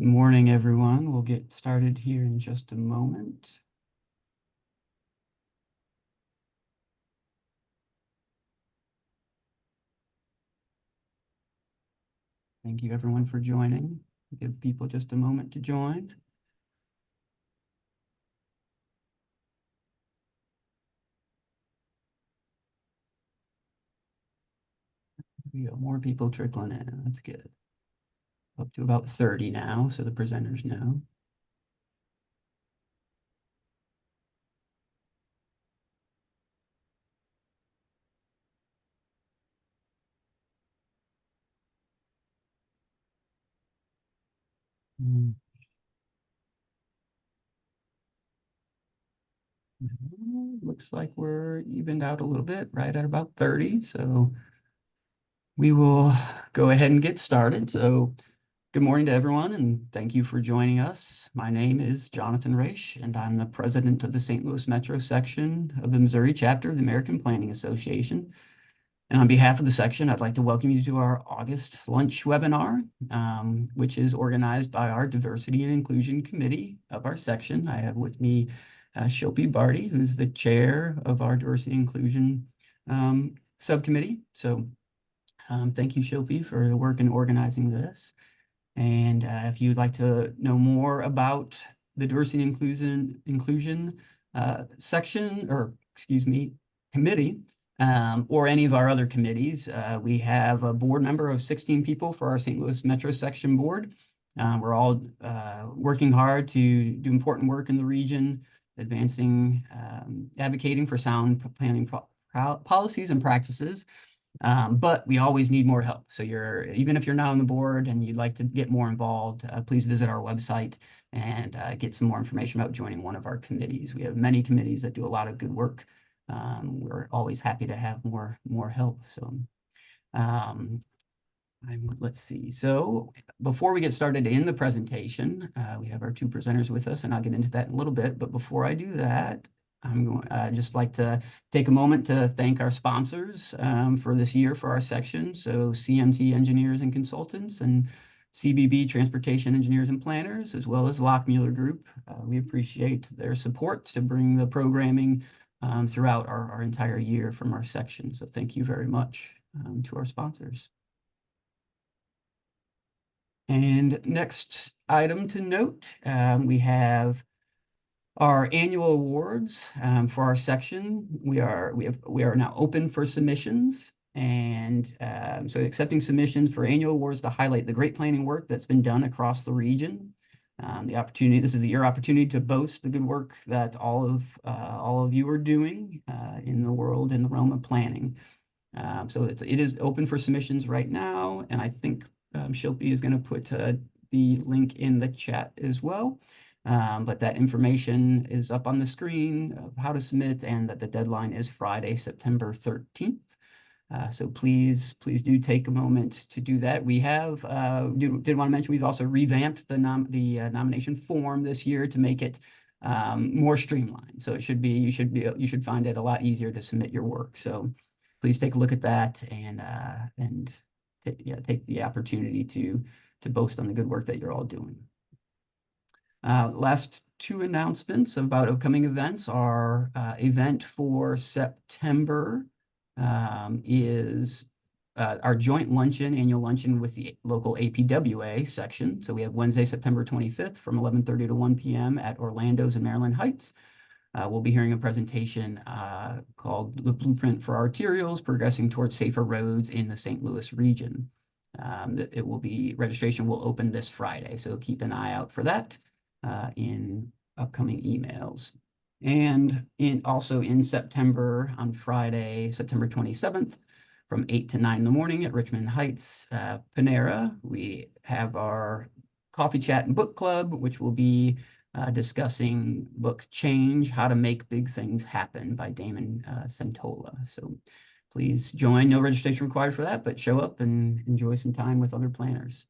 Good morning, everyone. We'll get started here in just a moment. Thank you, everyone, for joining. Give people just a moment to join. We have more people trickling in. That's good. Up to about 30 now, so the presenters know. Looks like we're evened out a little bit, right at about 30. So we will go ahead and get started. So good morning to everyone, and thank you for joining us. My name is Jonathan Raish, and I'm the president of the St. Louis Metro section of the Missouri chapter of the American Planning Association. And on behalf of the section, I'd like to welcome you to our August lunch webinar, which is organized by our Diversity and Inclusion Committee of our section. I have with me Shilpi Barty, who's the chair of our Diversity and Inclusion subcommittee. So thank you, Shilpi, for the work in organizing this. And if you'd like to know more about the diversity and inclusion section, or excuse me, committee, or any of our other committees, we have a board member of 16 people for our St. Louis Metro section board. We're all working hard to do important work in the region, advancing, advocating for sound planning policies and practices. But we always need more help. So even if you're not on the board and you'd like to get more involved, please visit our website and get some more information about joining one of our committees. We have many committees that do a lot of good work. We're always happy to have more help. So let's see. So before we get started in the presentation, we have our two presenters with us, and I'll get into that in a little bit. But before I do that, I'm going just like to take a moment to thank our sponsors for this year for our section. So CMT Engineers and Consultants and CBB Transportation Engineers and Planners, as well as Lockmuller Group. We appreciate their support to bring the programming throughout our entire year from our section. So thank you very much to our sponsors. And next item to note, we have our annual awards for our section. We are now open for submissions, and so accepting submissions for annual awards to highlight the great planning work that's been done across the region. This is your opportunity to boast the good work that all of you are doing in the world in the realm of planning. So it is open for submissions right now, and I think Shilpi is going to put the link in the chat as well. But that information is up on the screen of how to submit, and that the deadline is Friday, September 13th. So please do take a moment to do that. We have did want to mention we've also revamped the nomination form this year to make it more streamlined. So you should find it a lot easier to submit your work. So please take a look at that and take the opportunity to boast on the good work that you're all doing. Last two announcements about upcoming events. Our event for September is our joint annual luncheon with the local APWA section. So we have Wednesday, September 25th from 11:30 to 1 p.m. at Orlando's in Maryland Heights. We'll be hearing a presentation called The Blueprint for Arterials, Progressing Towards Safer Roads in the St. Louis region. Registration will open this Friday, so keep an eye out for that in upcoming emails. And also in September, on Friday, September 27th, from 8 to 9 in the morning at Richmond Heights Panera, we have our coffee chat and book club, which will be discussing book Change, How to Make Big Things Happen by Damon Centola. So please join. No registration required for that, but show up and enjoy some time with other planners.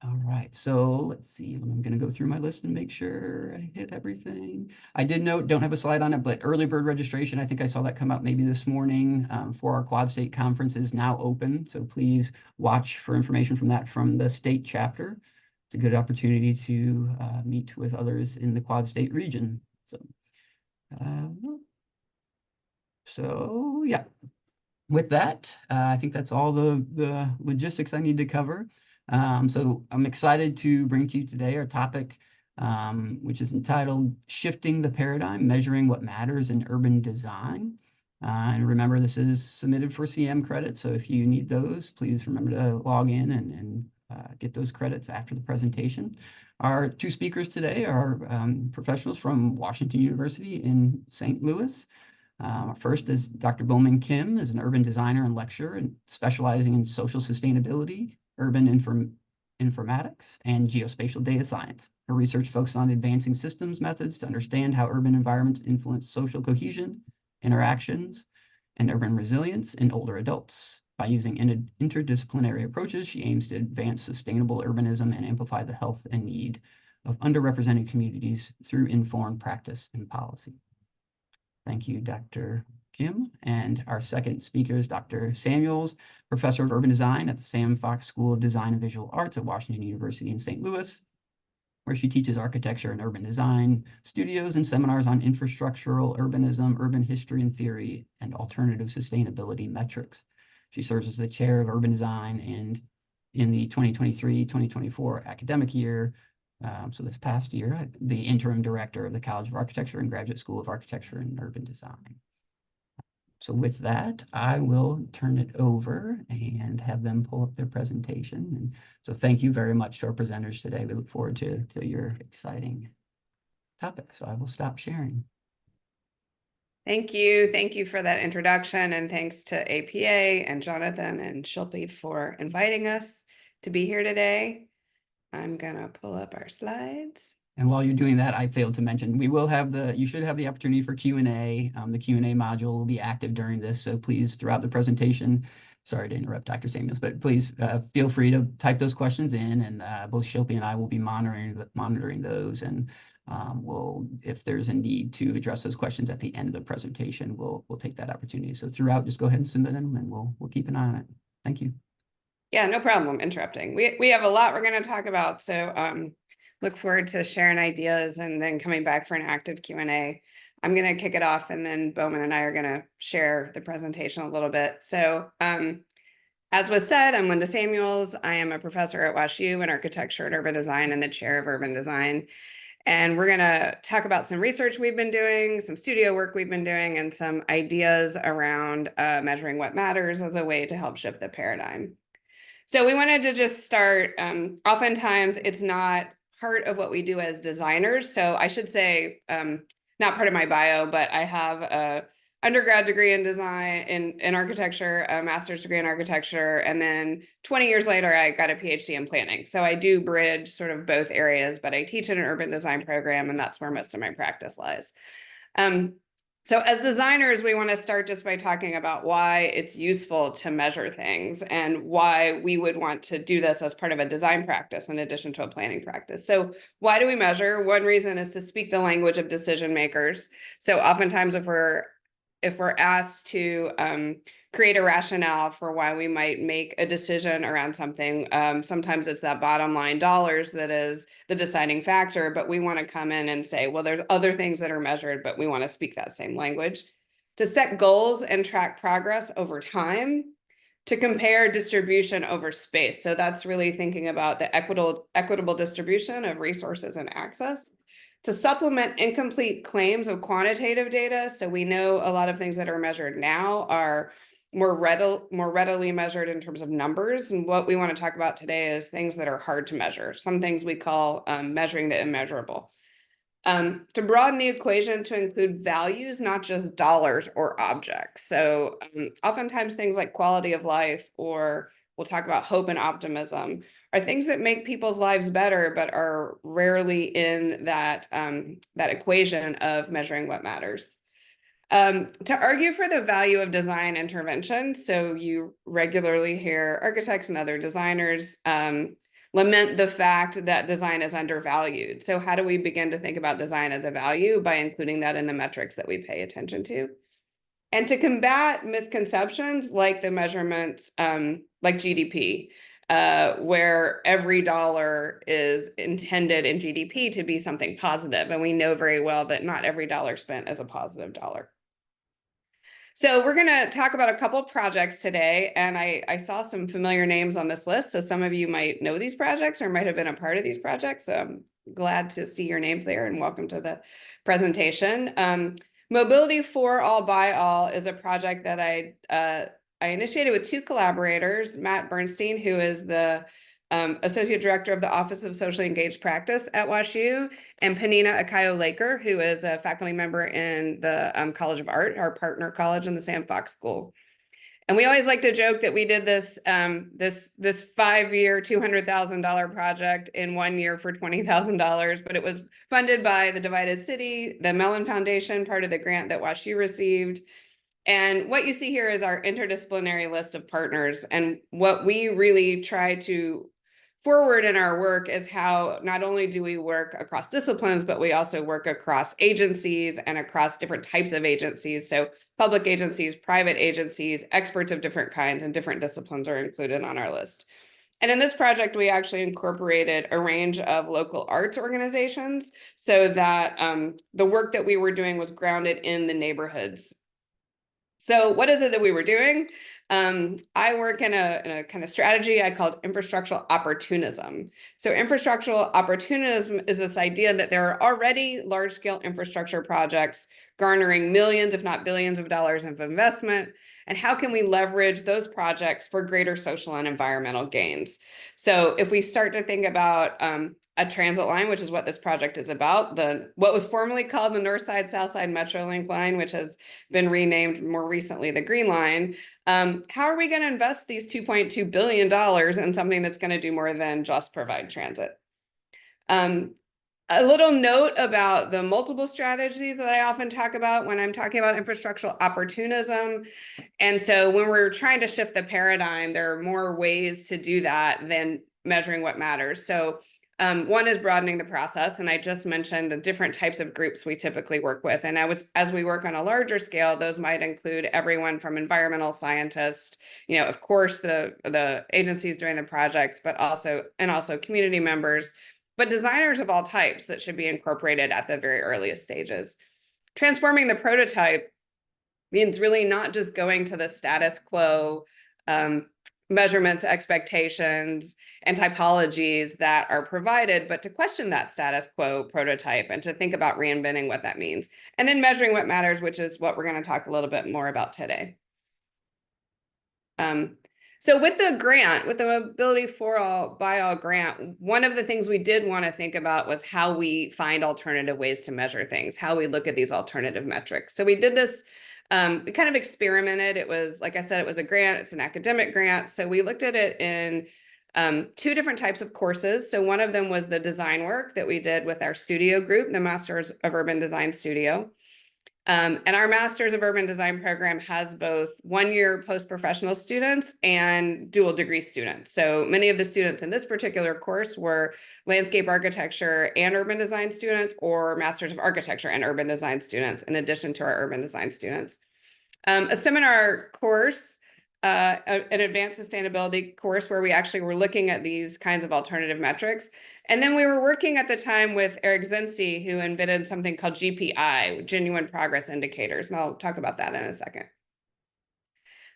All right, so let's see. I'm going to go through my list and make sure I hit everything. I did note, don't have a slide on it, but early bird registration, I think I saw that come out maybe this morning for our Quad State Conference is now open. So please watch for information from that from the state chapter. It's a good opportunity to meet with others in the Quad State region. Uh, so yeah, with that, I think that's all the logistics I need to cover. So I'm excited to bring to you today our topic, which is entitled Shifting the Paradigm, Measuring What Matters in Urban Design. And remember, this is submitted for CM credit. So if you need those, please remember to log in and get those credits after the presentation. Our two speakers today are professionals from Washington University in St. Louis. First is Dr. Bowman Kim, is an urban designer and lecturer and specializing in social sustainability, urban informatics, and geospatial data science. Her research focuses on advancing systems methods to understand how urban environments influence social cohesion, interactions, and urban resilience in older adults. By using interdisciplinary approaches, she aims to advance sustainable urbanism and amplify the health and need of underrepresented communities through informed practice and policy. Thank you, Dr. Kim. And our second speaker is Dr. Samuels, professor of urban design at the Sam Fox School of Design and Visual Arts at Washington University in St. Louis, where she teaches architecture and urban design studios and seminars on infrastructural urbanism, urban history and theory, and alternative sustainability metrics. She serves as the chair of urban design and in the 2023-2024 academic year, so this past year, the interim director of the College of Architecture and Graduate School of Architecture and Urban Design. So with that, I will turn it over and have them pull up their presentation. And so thank you very much to our presenters today. We look forward to your exciting topic. So I will stop sharing. Thank you. Thank you for that introduction. And thanks to APA and Jonathan and Shilpi for inviting us to be here today. I'm going to pull up our slides. And while you're doing that, I failed to mention, we will have you should have the opportunity for Q&A. The Q&A module will be active during this. So please, throughout the presentation, sorry to interrupt Dr. Samuels, but please feel free to type those questions in, and both Shilpi and I will be monitoring those. And if there's a need to address those questions at the end of the presentation, we'll take that opportunity. So throughout, just go ahead and submit them, and we'll keep an eye on it. Thank you. Yeah, no problem interrupting. We have a lot we're going to talk about, so look forward to sharing ideas and then coming back for an active Q&A. I'm going to kick it off, and then Bowman and I are going to share the presentation a little bit. So as was said, I'm Linda Samuels. I am a professor at WashU in architecture and urban design and the chair of urban design. And we're going to talk about some research we've been doing, some studio work we've been doing, and some ideas around measuring what matters as a way to help shift the paradigm. So we wanted to just start, oftentimes it's not part of what we do as designers. So I should say, not part of my bio, but I have a undergrad degree in design, in architecture, a master's degree in architecture, and then 20 years later, I got a PhD in planning. So I do bridge sort of both areas, but I teach in an urban design program, and that's where most of my practice lies. So as designers, we want to start just by talking about why it's useful to measure things and why we would want to do this as part of a design practice in addition to a planning practice. So why do we measure? One reason is to speak the language of decision makers. So oftentimes if we're asked to create a rationale for why we might make a decision around something, sometimes it's that bottom line dollars that is the deciding factor, but we want to come in and say, well, there's other things that are measured, but we want to speak that same language. To set goals and track progress over time, to compare distribution over space. So that's really thinking about the equitable distribution of resources and access. To supplement incomplete claims of quantitative data. So we know a lot of things that are measured now are more readily measured in terms of numbers. And what we want to talk about today is things that are hard to measure. Some things we call measuring the immeasurable. To broaden the equation to include values, not just dollars or objects. So oftentimes things like quality of life, or we'll talk about hope and optimism, are things that make people's lives better, but are rarely in that, that equation of measuring what matters. To argue for the value of design intervention, so you regularly hear architects and other designers lament the fact that design is undervalued. So how do we begin to think about design as a value by including that in the metrics that we pay attention to? And to combat misconceptions like the measurements, like GDP, where every dollar is intended in GDP to be something positive. And we know very well that not every dollar spent is a positive dollar. So we're going to talk about a couple projects today, and I saw some familiar names on this list. So some of you might know these projects or might have been a part of these projects. So I'm glad to see your names there, and welcome to the presentation. Mobility for All by All is a project that I initiated with two collaborators, Matt Bernstein, who is the Associate Director of the Office of Socially Engaged Practice at WashU, and Panina Akayo-Laker, who is a faculty member in the College of Art, our partner college in the Sam Fox School. And we always like to joke that we did this 5-year, $200,000 project in 1 year for $20,000, but it was funded by the Divided City, the Mellon Foundation, part of the grant that WashU received. And what you see here is our interdisciplinary list of partners. And what we really try to forward in our work is how not only do we work across disciplines, but we also work across agencies and across different types of agencies. So public agencies, private agencies, experts of different kinds and different disciplines are included on our list. And in this project, we actually incorporated a range of local arts organizations so that the work that we were doing was grounded in the neighborhoods. So what is it that we were doing? I work in a kind of strategy I called infrastructural opportunism. So infrastructural opportunism is this idea that there are already large-scale infrastructure projects garnering millions, if not billions of dollars of investment. And how can we leverage those projects for greater social and environmental gains? So if we start to think about a transit line, which is what this project is about, what was formerly called the North Side South Side Metrolink line, which has been renamed more recently the Green Line. How are we going to invest these $2.2 billion in something that's going to do more than just provide transit? A little note about the multiple strategies that I often talk about when I'm talking about infrastructural opportunism. And so when we're trying to shift the paradigm, there are more ways to do that than measuring what matters. So one is broadening the process. And I just mentioned the different types of groups we typically work with. And as we work on a larger scale, those might include everyone from environmental scientists, of course, the agencies doing the projects, but also community members, but designers of all types that should be incorporated at the very earliest stages. Transforming the prototype means really not just going to the status quo measurements, expectations, and typologies that are provided, but to question that status quo prototype and to think about reinventing what that means. And then measuring what matters, which is what we're going to talk a little bit more about today. So with the grant, with the Mobility for All by All grant, one of the things we did want to think about was how we find alternative ways to measure things, how we look at these alternative metrics. So we did this, we kind of experimented. It was, like I said, it was a grant, it's an academic grant. So we looked at it in two different types of courses. So one of them was the design work that we did with our studio group, the Masters of Urban Design Studio. And our Masters of Urban Design program has both 1-year post-professional students and dual degree students. So many of the students in this particular course were landscape architecture and urban design students, or Masters of Architecture and urban design students, in addition to our urban design students. A seminar course, an advanced sustainability course where we actually were looking at these kinds of alternative metrics. And then we were working at the time with Eric Zinsi, who invented something called GPI, Genuine Progress Indicators. And I'll talk about that in a second.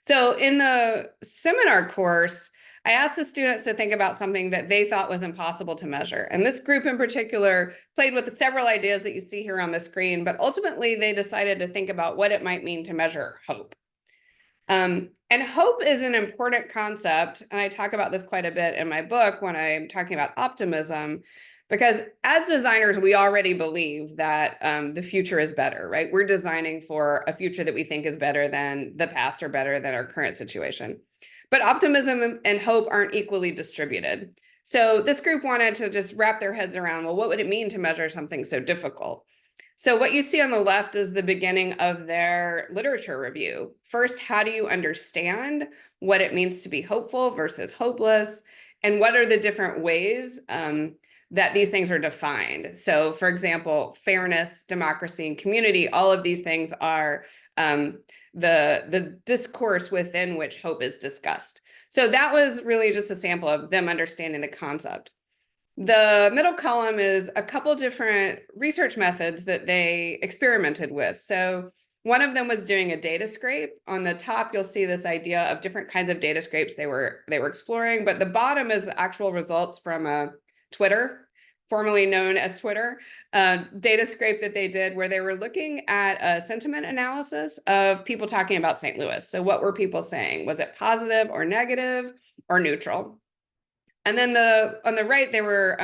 So in the seminar course, I asked the students to think about something that they thought was impossible to measure. And this group in particular played with several ideas that you see here on the screen, but ultimately they decided to think about what it might mean to measure hope. And hope is an important concept, and I talk about this quite a bit in my book when I'm talking about optimism, because as designers, we already believe that the future is better, right? We're designing for a future that we think is better than the past or better than our current situation. But optimism and hope aren't equally distributed. So this group wanted to just wrap their heads around, well, what would it mean to measure something so difficult? So what you see on the left is the beginning of their literature review. First, how do you understand what it means to be hopeful versus hopeless? and what are the different ways that these things are defined. So for example, fairness, democracy, and community, all of these things are the discourse within which hope is discussed. So that was really just a sample of them understanding the concept. The middle column is a couple different research methods that they experimented with. So one of them was doing a data scrape. On the top, you'll see this idea of different kinds of data scrapes they were exploring, but the bottom is actual results from Twitter, formerly known as Twitter, data scrape that they did where they were looking at a sentiment analysis of people talking about St. Louis. So what were people saying? Was it positive or negative or neutral? And then on the right, they were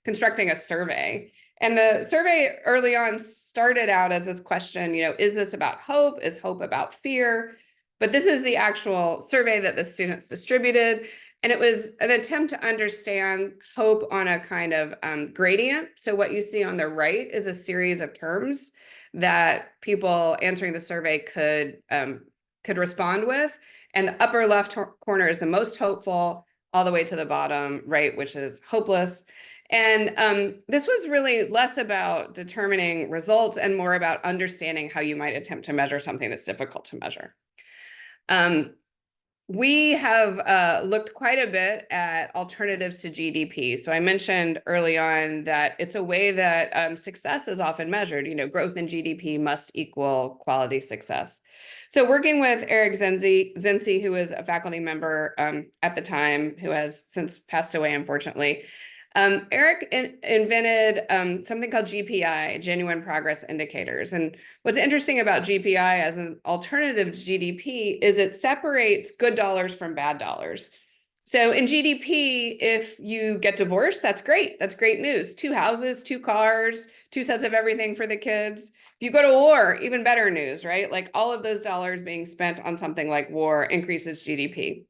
constructing a survey. And the survey early on started out as this question, is this about hope? Is hope about fear? But this is the actual survey that the students distributed. And it was an attempt to understand hope on a kind of gradient. So what you see on the right is a series of terms that people answering the survey could respond with. And the upper left corner is the most hopeful, all the way to the bottom right, which is hopeless. And this was really less about determining results and more about understanding how you might attempt to measure something that's difficult to measure. We have looked quite a bit at alternatives to GDP. So I mentioned early on that it's a way that success is often measured. Growth in GDP must equal quality success. So working with Eric Zenzi, who was a faculty member at the time, who has since passed away, unfortunately, Eric invented something called GPI, Genuine Progress Indicators. And what's interesting about GPI as an alternative to GDP is it separates good dollars from bad dollars. So in GDP, if you get divorced, that's great. That's great news. 2 houses, 2 cars, 2 sets of everything for the kids. If you go to war, even better news, right? Like all of those dollars being spent on something like war increases GDP.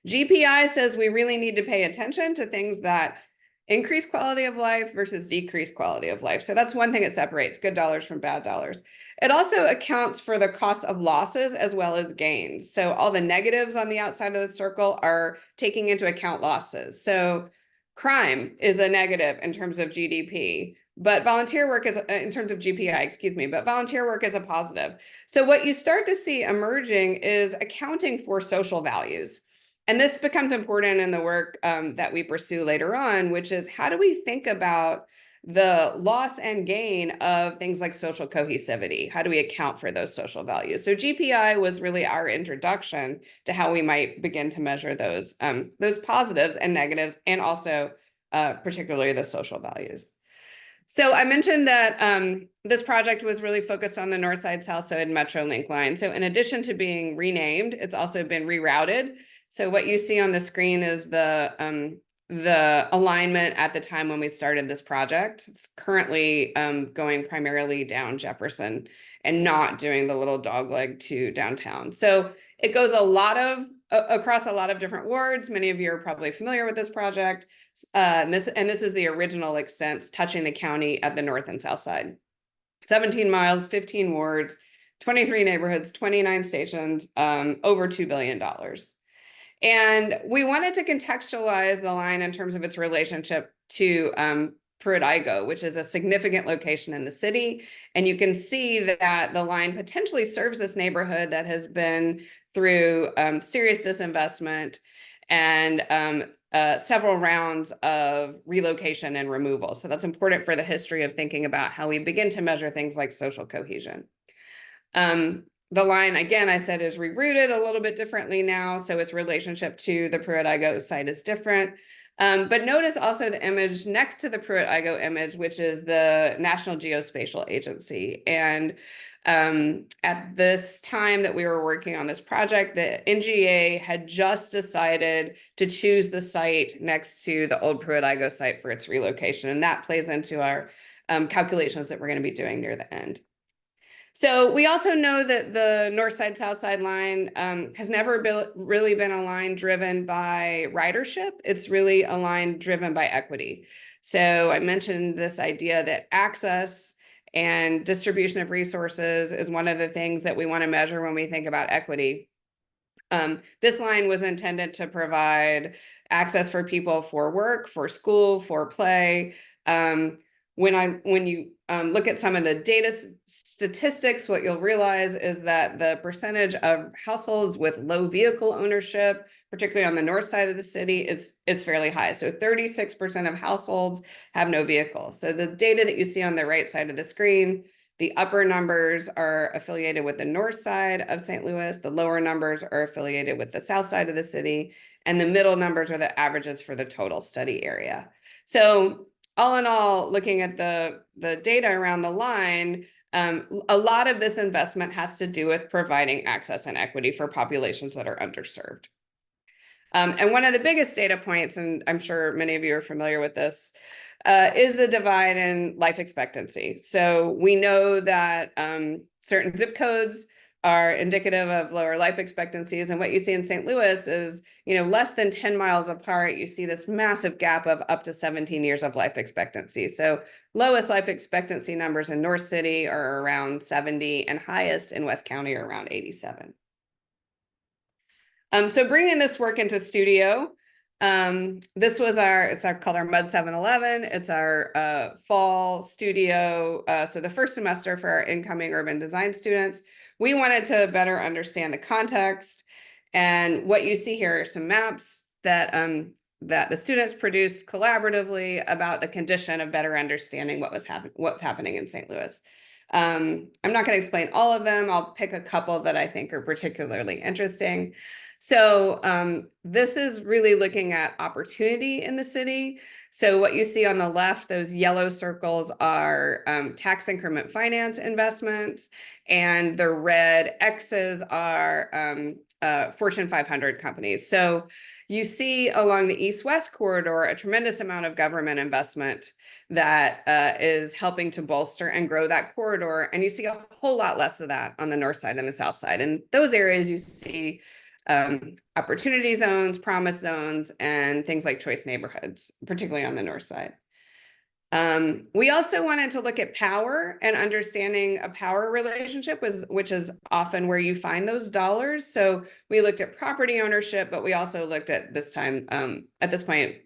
GPI says we really need to pay attention to things that increase quality of life versus decrease quality of life. So that's one thing it separates good dollars from bad dollars. It also accounts for the cost of losses as well as gains. So all the negatives on the outside of the circle are taking into account losses. So crime is a negative in terms of GDP, but volunteer work is in terms of GPI, excuse me, but volunteer work is a positive. So what you start to see emerging is accounting for social values. And this becomes important in the work that we pursue later on, which is how do we think about the loss and gain of things like social cohesivity? How do we account for those social values? So GPI was really our introduction to how we might begin to measure those positives and negatives, and also particularly the social values. So I mentioned that this project was really focused on the North Side, South Side Metrolink line. So in addition to being renamed, it's also been rerouted. So what you see on the screen is the alignment at the time when we started this project. It's currently going primarily down Jefferson and not doing the little dogleg to downtown. So it goes across a lot of different wards. Many of you are probably familiar with this project. And this is the original extent touching the county at the north and south side. 17 miles, 15 wards, 23 neighborhoods, 29 stations, over $2 billion. And we wanted to contextualize the line in terms of its relationship to Pruitt-Igoe, which is a significant location in the city. And you can see that the line potentially serves this neighborhood that has been through serious disinvestment and several rounds of relocation and removal. So that's important for the history of thinking about how we begin to measure things like social cohesion. The line, again, I said is rerouted a little bit differently now, so its relationship to the Pruitt-Igoe site is different. But notice also the image next to the Pruitt-Igoe image, which is the National Geospatial Agency. And at this time that we were working on this project, the NGA had just decided to choose the site next to the old Pruitt-Igoe site for its relocation. And that plays into our calculations that we're going to be doing near the end. So we also know that the north side, south side line has never really been a line driven by ridership. It's really a line driven by equity. So I mentioned this idea that access and distribution of resources is one of the things that we want to measure when we think about equity. This line was intended to provide access for people for work, for school, for play. When you look at some of the data statistics, what you'll realize is that the percentage of households with low vehicle ownership, particularly on the north side of the city, is fairly high. So 36% of households have no vehicle. So the data that you see on the right side of the screen, the upper numbers are affiliated with the north side of St. Louis. The lower numbers are affiliated with the south side of the city. And the middle numbers are the averages for the total study area. So all in all, looking at the data around the line, a lot of this investment has to do with providing access and equity for populations that are underserved. And one of the biggest data points, and I'm sure many of you are familiar with this, is the divide in life expectancy. So we know that certain zip codes are indicative of lower life expectancies. And what you see in St. Louis is, less than 10 miles apart, you see this massive gap of up to 17 years of life expectancy. So lowest life expectancy numbers in North City are around 70 and highest in West County are around 87. So bringing this work into studio, this was it's called our Mud 711. It's our fall studio. So the first semester for our incoming urban design students, we wanted to better understand the context. And what you see here are some maps that the students produced collaboratively about the condition of better understanding what's happening in St. Louis. I'm not going to explain all of them. I'll pick a couple that I think are particularly interesting. So this is really looking at opportunity in the city. So what you see on the left, those yellow circles are tax increment finance investments, and the red X's are Fortune 500 companies. So you see along the east-west corridor a tremendous amount of government investment that is helping to bolster and grow that corridor. And you see a whole lot less of that on the north side and the south side. And those areas you see opportunity zones, promise zones, and things like choice neighborhoods, particularly on the north side. We also wanted to look at power and understanding a power relationship, which is often where you find those dollars. So we looked at property ownership, but we also looked at this time, at this point,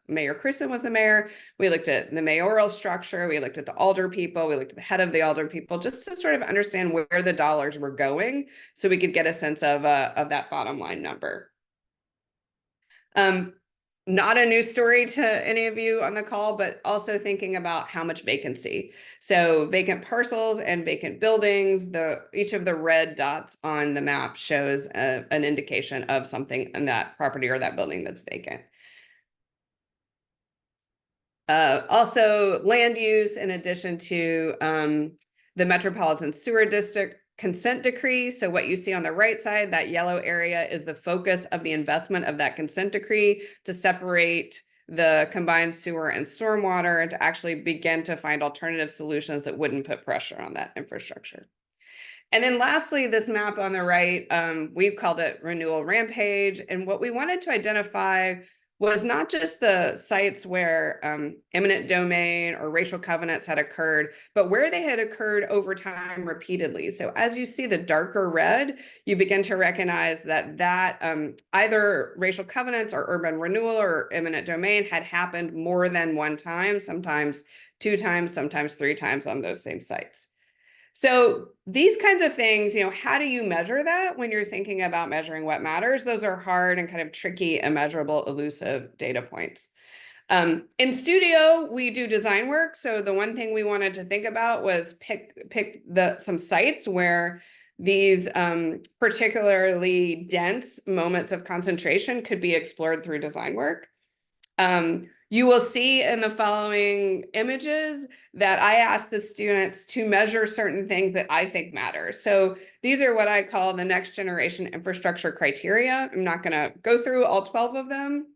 Mayor Christen was the mayor. We looked at the mayoral structure. We looked at the alder people. We looked at the head of the alder people, just to sort of understand where the dollars were going, so we could get a sense of that bottom line number. Not a new story to any of you on the call, but also thinking about how much vacancy. So vacant parcels and vacant buildings, each of the red dots on the map shows an indication of something in that property or that building that's vacant. Also land use, in addition to the Metropolitan Sewer District consent decree. So what you see on the right side, that yellow area is the focus of the investment of that consent decree to separate the combined sewer and stormwater and to actually begin to find alternative solutions that wouldn't put pressure on that infrastructure. And then lastly, this map on the right, we've called it Renewal Rampage. And what we wanted to identify was not just the sites where eminent domain or racial covenants had occurred, but where they had occurred over time repeatedly. So as you see the darker red, you begin to recognize that either racial covenants or urban renewal or eminent domain had happened more than one time, sometimes 2 times, sometimes 3 times on those same sites. So these kinds of things, how do you measure that when you're thinking about measuring what matters? Those are hard and kind of tricky, immeasurable, elusive data points. In studio, we do design work. So the one thing we wanted to think about was pick some sites where these particularly dense moments of concentration could be explored through design work. You will see in the following images that I asked the students to measure certain things that I think matter. So these are what I call the next generation infrastructure criteria. I'm not going to go through all 12 of them,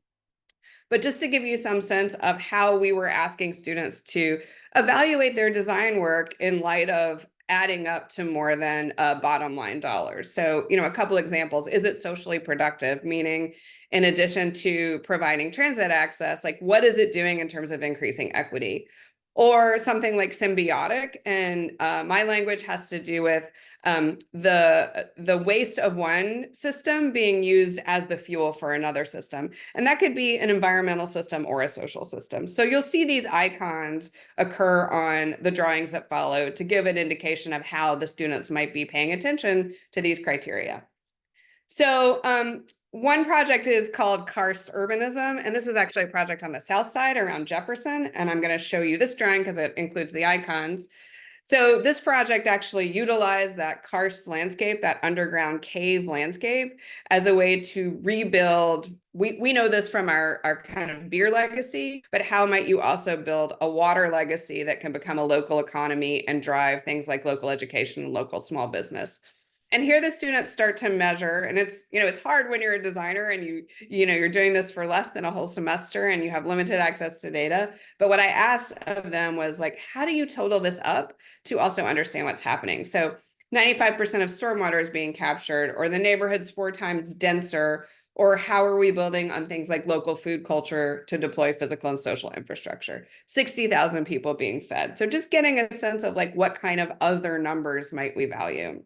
but just to give you some sense of how we were asking students to evaluate their design work in light of adding up to more than bottom line dollars. So, a couple examples. Is it socially productive? Meaning, in addition to providing transit access, like what is it doing in terms of increasing equity? or something like symbiotic. And my language has to do with the waste of one system being used as the fuel for another system. And that could be an environmental system or a social system. So you'll see these icons occur on the drawings that follow to give an indication of how the students might be paying attention to these criteria. So one project is called Karst Urbanism, and this is actually a project on the south side around Jefferson, and I'm going to show you this drawing because it includes the icons. So this project actually utilized that karst landscape, that underground cave landscape, as a way to rebuild. We know this from our kind of beer legacy, but how might you also build a water legacy that can become a local economy and drive things like local education and local small business? And here the students start to measure, and it's hard when you're a designer and you're doing this for less than a whole semester and you have limited access to data. But what I asked of them was like, how do you total this up to also understand what's happening? So 95% of stormwater is being captured, or the neighborhood's 4 times denser, or how are we building on things like local food culture to deploy physical and social infrastructure? 60,000 people being fed. So just getting a sense of like what kind of other numbers might we value.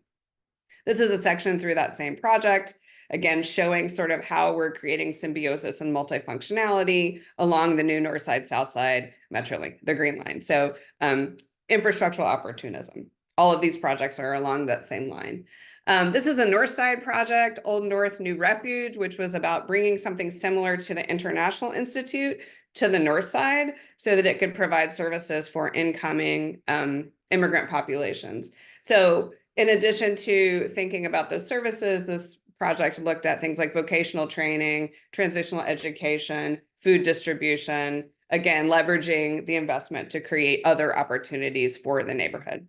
This is a section through that same project, again, showing sort of how we're creating symbiosis and multifunctionality along the new north side, south side Metrolink, the green line. So infrastructural opportunism. All of these projects are along that same line. This is a north side project, Old North New Refuge, which was about bringing something similar to the International Institute to the north side so that it could provide services for incoming immigrant populations. So in addition to thinking about those services, this project looked at things like vocational training, transitional education, food distribution, again, leveraging the investment to create other opportunities for the neighborhood.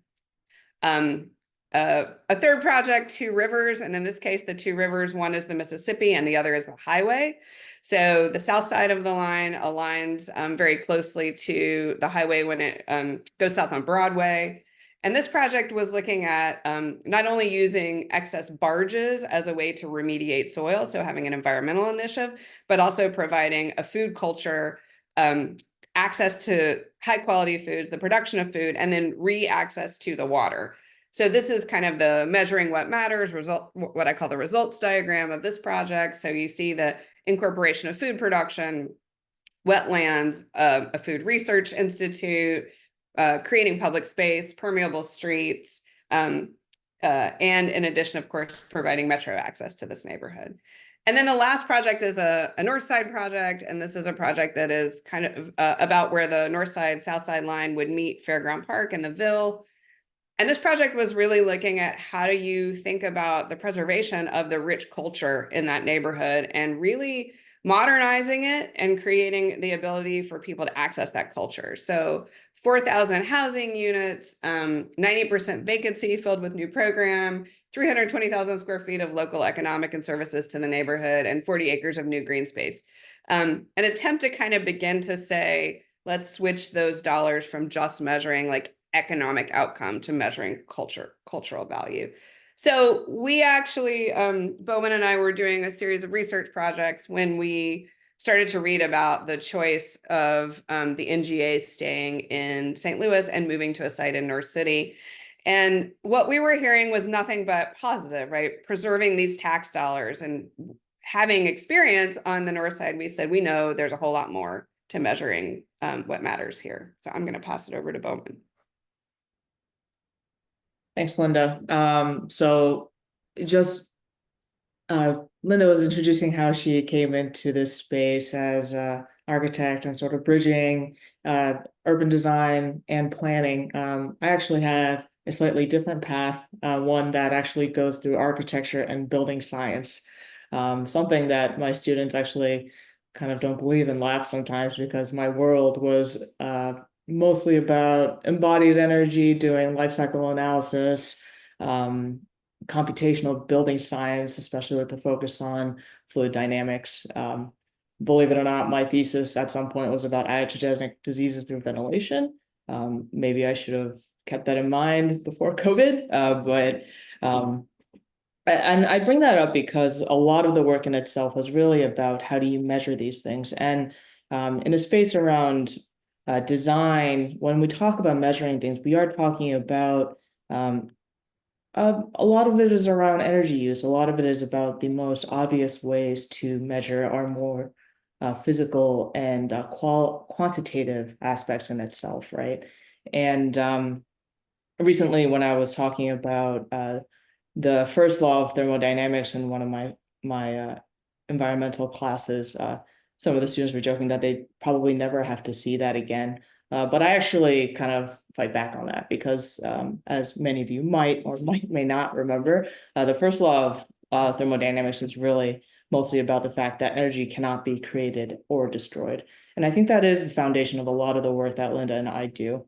A third project, Two Rivers, and in this case, the two rivers, one is the Mississippi and the other is the highway. So the south side of the line aligns very closely to the highway when it goes south on Broadway. And this project was looking at not only using excess barges as a way to remediate soil, so having an environmental initiative, but also providing a food culture, access to high quality foods, the production of food, and then re-access to the water. So this is kind of the measuring what matters, what I call the results diagram of this project. So you see the incorporation of food production, wetlands, a food research institute, creating public space, permeable streets, and in addition, of course, providing metro access to this neighborhood. And then the last project is a north side project, and this is a project that is kind of about where the north side, south side line would meet Fairground Park and the Ville. And this project was really looking at how do you think about the preservation of the rich culture in that neighborhood and really modernizing it and creating the ability for people to access that culture. So 4,000 housing units, 90% vacancy filled with new program, 320,000 square feet of local economic and services to the neighborhood, and 40 acres of new green space. An attempt to kind of begin to say, let's switch those dollars from just measuring like economic outcome to measuring cultural value. So we actually, Bowman and I were doing a series of research projects when we started to read about the choice of the NGA staying in St. Louis and moving to a site in North City. And what we were hearing was nothing but positive, right? Preserving these tax dollars and having experience on the north side, we said, we know there's a whole lot more to measuring what matters here. So I'm going to pass it over to Bowman. Thanks, Linda. So just Linda was introducing how she came into this space as an architect and sort of bridging urban design and planning. I actually have a slightly different path, one that actually goes through architecture and building science, something that my students actually kind of don't believe and laugh sometimes because my world was mostly about embodied energy, doing life cycle analysis, computational building science, especially with the focus on fluid dynamics. Believe it or not, my thesis at some point was about iatrogenic diseases through ventilation. Maybe I should have kept that in mind before COVID, and I bring that up because a lot of the work in itself was really about how do you measure these things. And in a space around design, when we talk about measuring things, we are talking about a lot of it is around energy use. A lot of it is about the most obvious ways to measure our more physical and quantitative aspects in itself, right? And recently, when I was talking about the first law of thermodynamics in one of my environmental classes, some of the students were joking that they probably never have to see that again. But I actually kind of fight back on that because, as many of you might or may not remember, the first law of thermodynamics is really mostly about the fact that energy cannot be created or destroyed. And I think that is the foundation of a lot of the work that Linda and I do.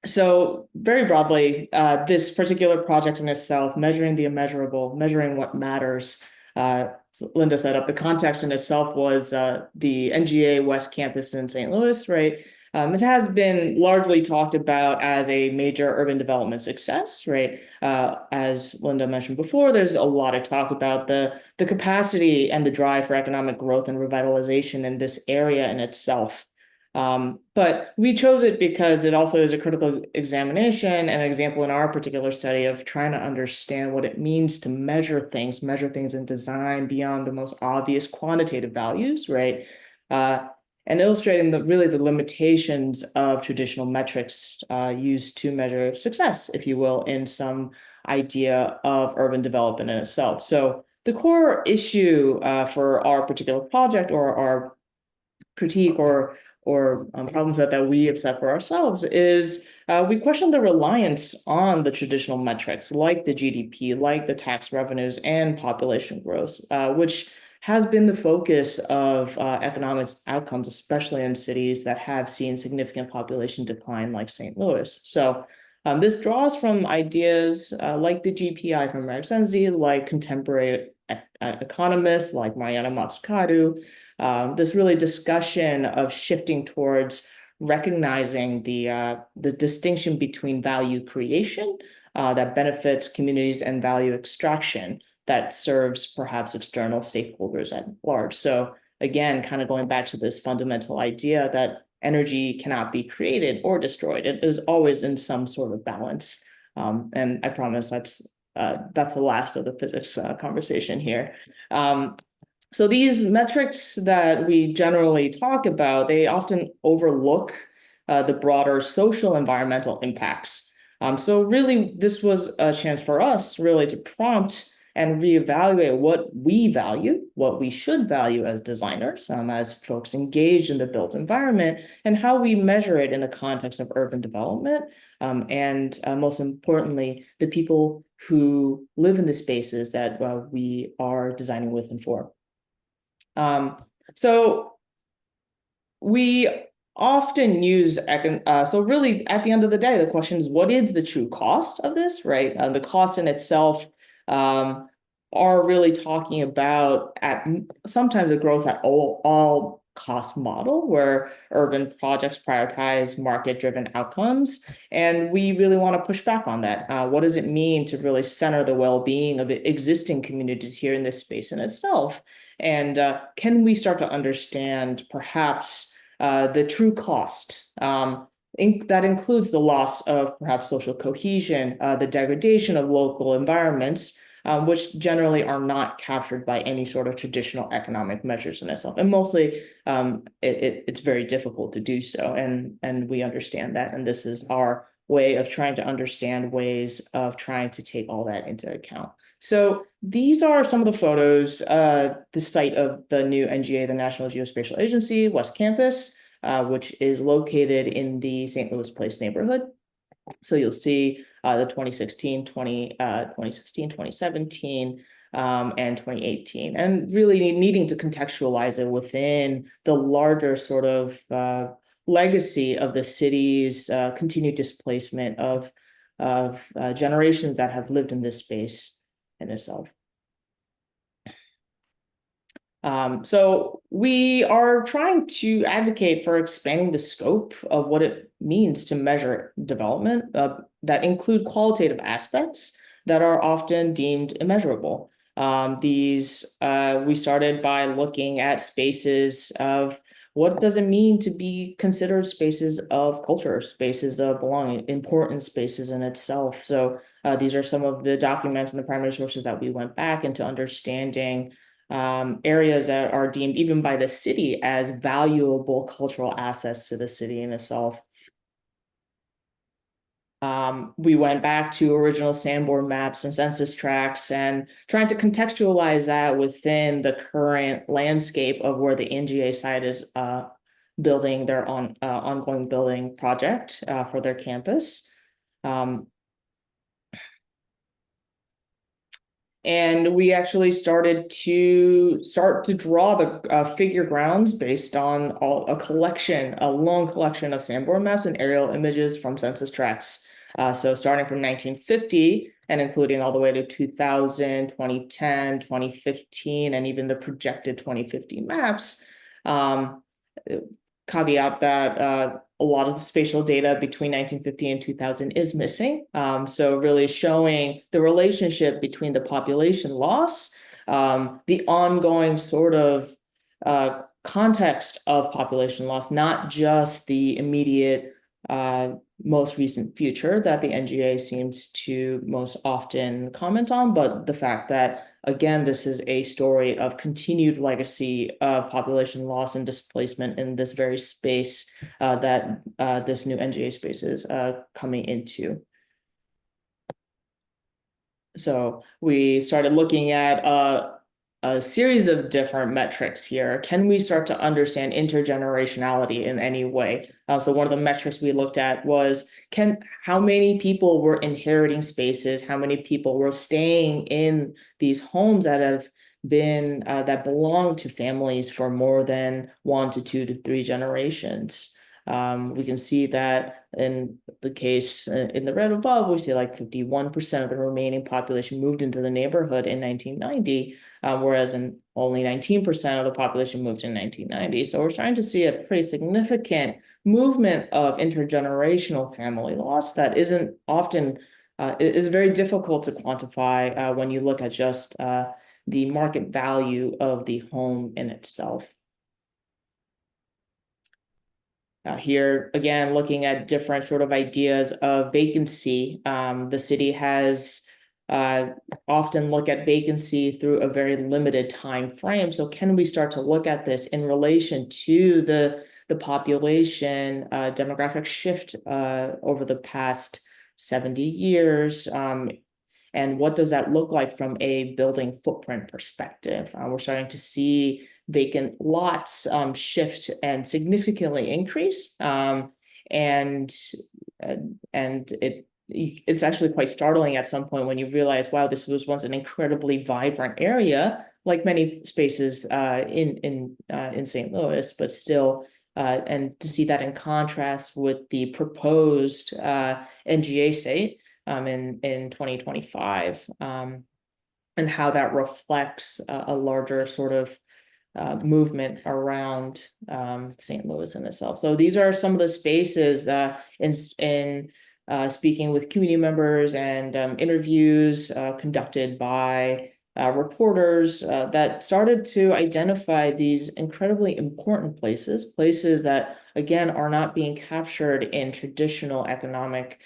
So very broadly, this particular project in itself, measuring the immeasurable, measuring what matters. Linda set up the context in itself was the NGA West Campus in St. Louis, right? It has been largely talked about as a major urban development success, right? As Linda mentioned before, there's a lot of talk about the capacity and the drive for economic growth and revitalization in this area in itself. But we chose it because it also is a critical examination and an example in our particular study of trying to understand what it means to measure things in design beyond the most obvious quantitative values, right? And illustrating really the limitations of traditional metrics used to measure success, if you will, in some idea of urban development in itself. So the core issue for our particular project or our critique or problems that we have set for ourselves is we question the reliance on the traditional metrics like the GDP, like the tax revenues and population growth, which has been the focus of economic outcomes, especially in cities that have seen significant population decline like St. Louis. So this draws from ideas like the GPI from Marexenzi, like contemporary economists like Mariana Mazzucato, this really discussion of shifting towards recognizing the distinction between value creation that benefits communities and value extraction that serves perhaps external stakeholders at large. So again, kind of going back to this fundamental idea that energy cannot be created or destroyed. It is always in some sort of balance. And I promise that's the last of the physics conversation here. So these metrics that we generally talk about, they often overlook the broader social environmental impacts. So really, this was a chance for us really to prompt and reevaluate what we value, what we should value as designers, as folks engaged in the built environment, and how we measure it in the context of urban development. And most importantly, the people who live in the spaces that we are designing with and for. So we often use, so really at the end of the day, the question is, what is the true cost of this, right? The cost in itself are really talking about sometimes a growth at all cost model where urban projects prioritize market-driven outcomes. And we really want to push back on that. What does it mean to really center the well-being of existing communities here in this space in itself? And can we start to understand perhaps the true cost that includes the loss of perhaps social cohesion, the degradation of local environments, which generally are not captured by any sort of traditional economic measures in itself. And mostly it's very difficult to do so. And we understand that. And this is our way of trying to understand ways of trying to take all that into account. So these are some of the photos, the site of the new NGA, the National Geospatial Agency, West Campus, which is located in the St. Louis Place neighborhood. So you'll see the 2016, 2017, and 2018, and really needing to contextualize it within the larger sort of legacy of the city's continued displacement of generations that have lived in this space in itself. So we are trying to advocate for expanding the scope of what it means to measure development that include qualitative aspects that are often deemed immeasurable. We started by looking at spaces of what does it mean to be considered spaces of culture, spaces of belonging, important spaces in itself? So these are some of the documents and the primary sources that we went back into understanding areas that are deemed even by the city as valuable cultural assets to the city in itself. We went back to original Sanborn maps and census tracts and trying to contextualize that within the current landscape of where the NGA site is building their ongoing building project for their campus. And we actually started to draw the figure grounds based on a long collection of Sanborn maps and aerial images from census tracts. So starting from 1950 and including all the way to 2000, 2010, 2015, and even the projected 2050 maps. Caveat that a lot of the spatial data between 1950 and 2000 is missing. So really showing the relationship between the population loss, the ongoing sort of context of population loss, not just the immediate most recent future that the NGA seems to most often comment on, but the fact that, again, this is a story of continued legacy of population loss and displacement in this very space that this new NGA space is coming into. So we started looking at a series of different metrics here. Can we start to understand intergenerationality in any way? So one of the metrics we looked at was how many people were inheriting spaces, how many people were staying in these homes that have been that belong to families for more than 1 to 2 to 3 generations. We can see that in the case in the red above, we see like 51% of the remaining population moved into the neighborhood in 1990, whereas only 19% of the population moved in 1990. So we're trying to see a pretty significant movement of intergenerational family loss that isn't often, is very difficult to quantify when you look at just the market value of the home in itself. Here, again, looking at different sort of ideas of vacancy. The city has often look at vacancy through a very limited time frame. So can we start to look at this in relation to the population demographic shift over the past 70 years? And what does that look like from a building footprint perspective? We're starting to see vacant lots shift and significantly increase. And it's actually quite startling at some point when you realize, wow, this was once an incredibly vibrant area, like many spaces in St. Louis, but still, and to see that in contrast with the proposed NGA site in 2025, and how that reflects a larger sort of movement around St. Louis in itself. So these are some of the spaces in speaking with community members and interviews conducted by reporters that started to identify these incredibly important places that, again, are not being captured in traditional economic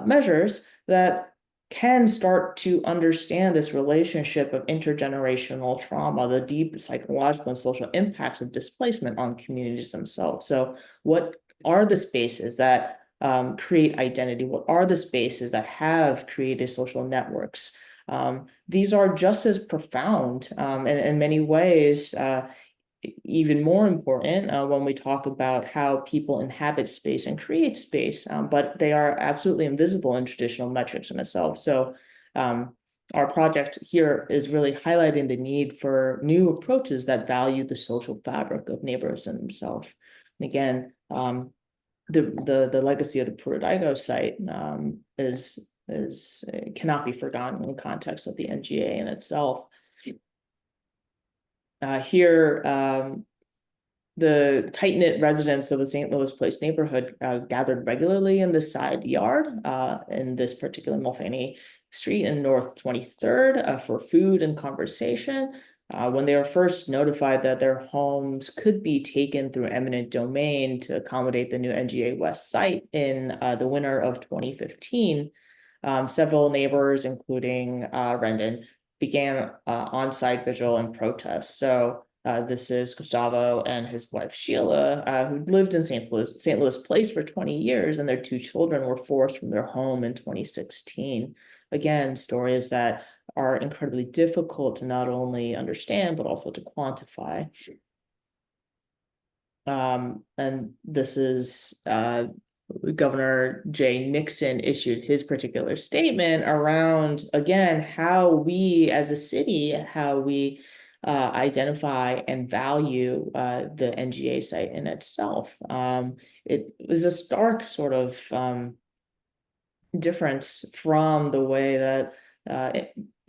measures that can start to understand this relationship of intergenerational trauma, the deep psychological and social impacts of displacement on communities themselves. So what are the spaces that create identity? What are the spaces that have created social networks? These are just as profound and in many ways even more important when we talk about how people inhabit space and create space, but they are absolutely invisible in traditional metrics in itself. So our project here is really highlighting the need for new approaches that value the social fabric of neighborhoods in themselves. And again, the legacy of the Pruitt-Igoe site cannot be forgotten in the context of the NGA in itself. Here, the tight-knit residents of the St. Louis Place neighborhood gathered regularly in the side yard in this particular Mulvaney Street in North 23rd for food and conversation. When they were first notified that their homes could be taken through eminent domain to accommodate the new NGA West site in the winter of 2015, several neighbors, including Rendon, began on-site vigil and protest. So this is Gustavo and his wife Sheila, who lived in St. Louis Place for 20 years, and their two children were forced from their home in 2016. Again, stories that are incredibly difficult to not only understand, but also to quantify. And this is Governor Jay Nixon issued his particular statement around, again, how we as a city, how we identify and value the NGA site in itself. It was a stark sort of difference from the way that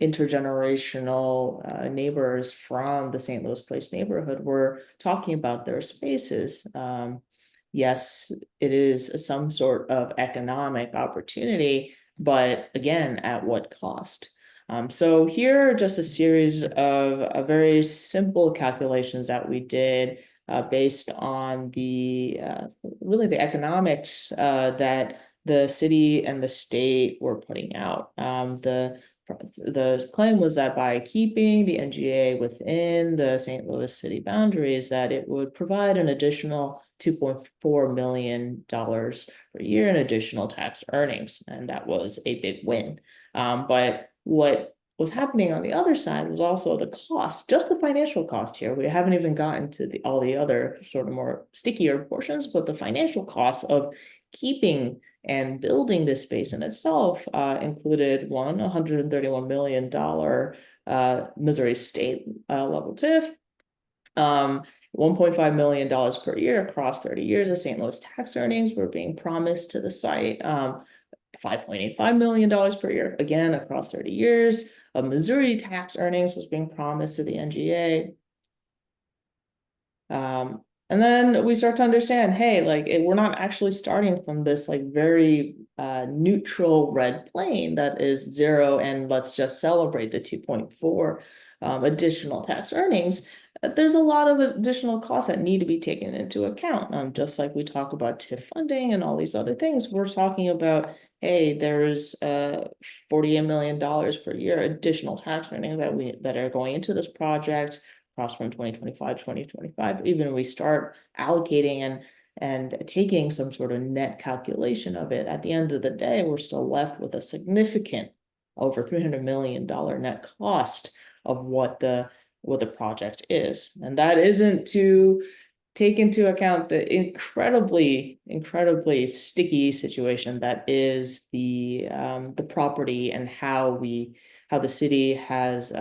intergenerational neighbors from the St. Louis Place neighborhood were talking about their spaces. Yes, it is some sort of economic opportunity, but again, at what cost? So here are just a series of very simple calculations that we did based on the really the economics that the city and the state were putting out. The claim was that by keeping the NGA within the St. Louis city boundaries, that it would provide an additional $2.4 million per year in additional tax earnings, and that was a big win. But what was happening on the other side was also the cost, just the financial cost here. We haven't even gotten to all the other sort of more stickier portions, but the financial costs of keeping and building this space in itself included $131 million Missouri state level TIF, $1.5 million per year across 30 years of St. Louis tax earnings were being promised to the site. $5.85 million per year, again, across 30 years of Missouri tax earnings was being promised to the NGA. And then we start to understand, hey, like we're not actually starting from this like very neutral red plane that is zero, and let's just celebrate the 2.4 additional tax earnings. There's a lot of additional costs that need to be taken into account. Just like we talk about TIF funding and all these other things, we're talking about, hey, there's $48 million per year additional tax earnings that are going into this project across from 2025 2025. Even if we start allocating and taking some sort of net calculation of it, at the end of the day, we're still left with a significant over $300 million net cost of what the project is. And that isn't to take into account the incredibly sticky situation that is the property, and how the city has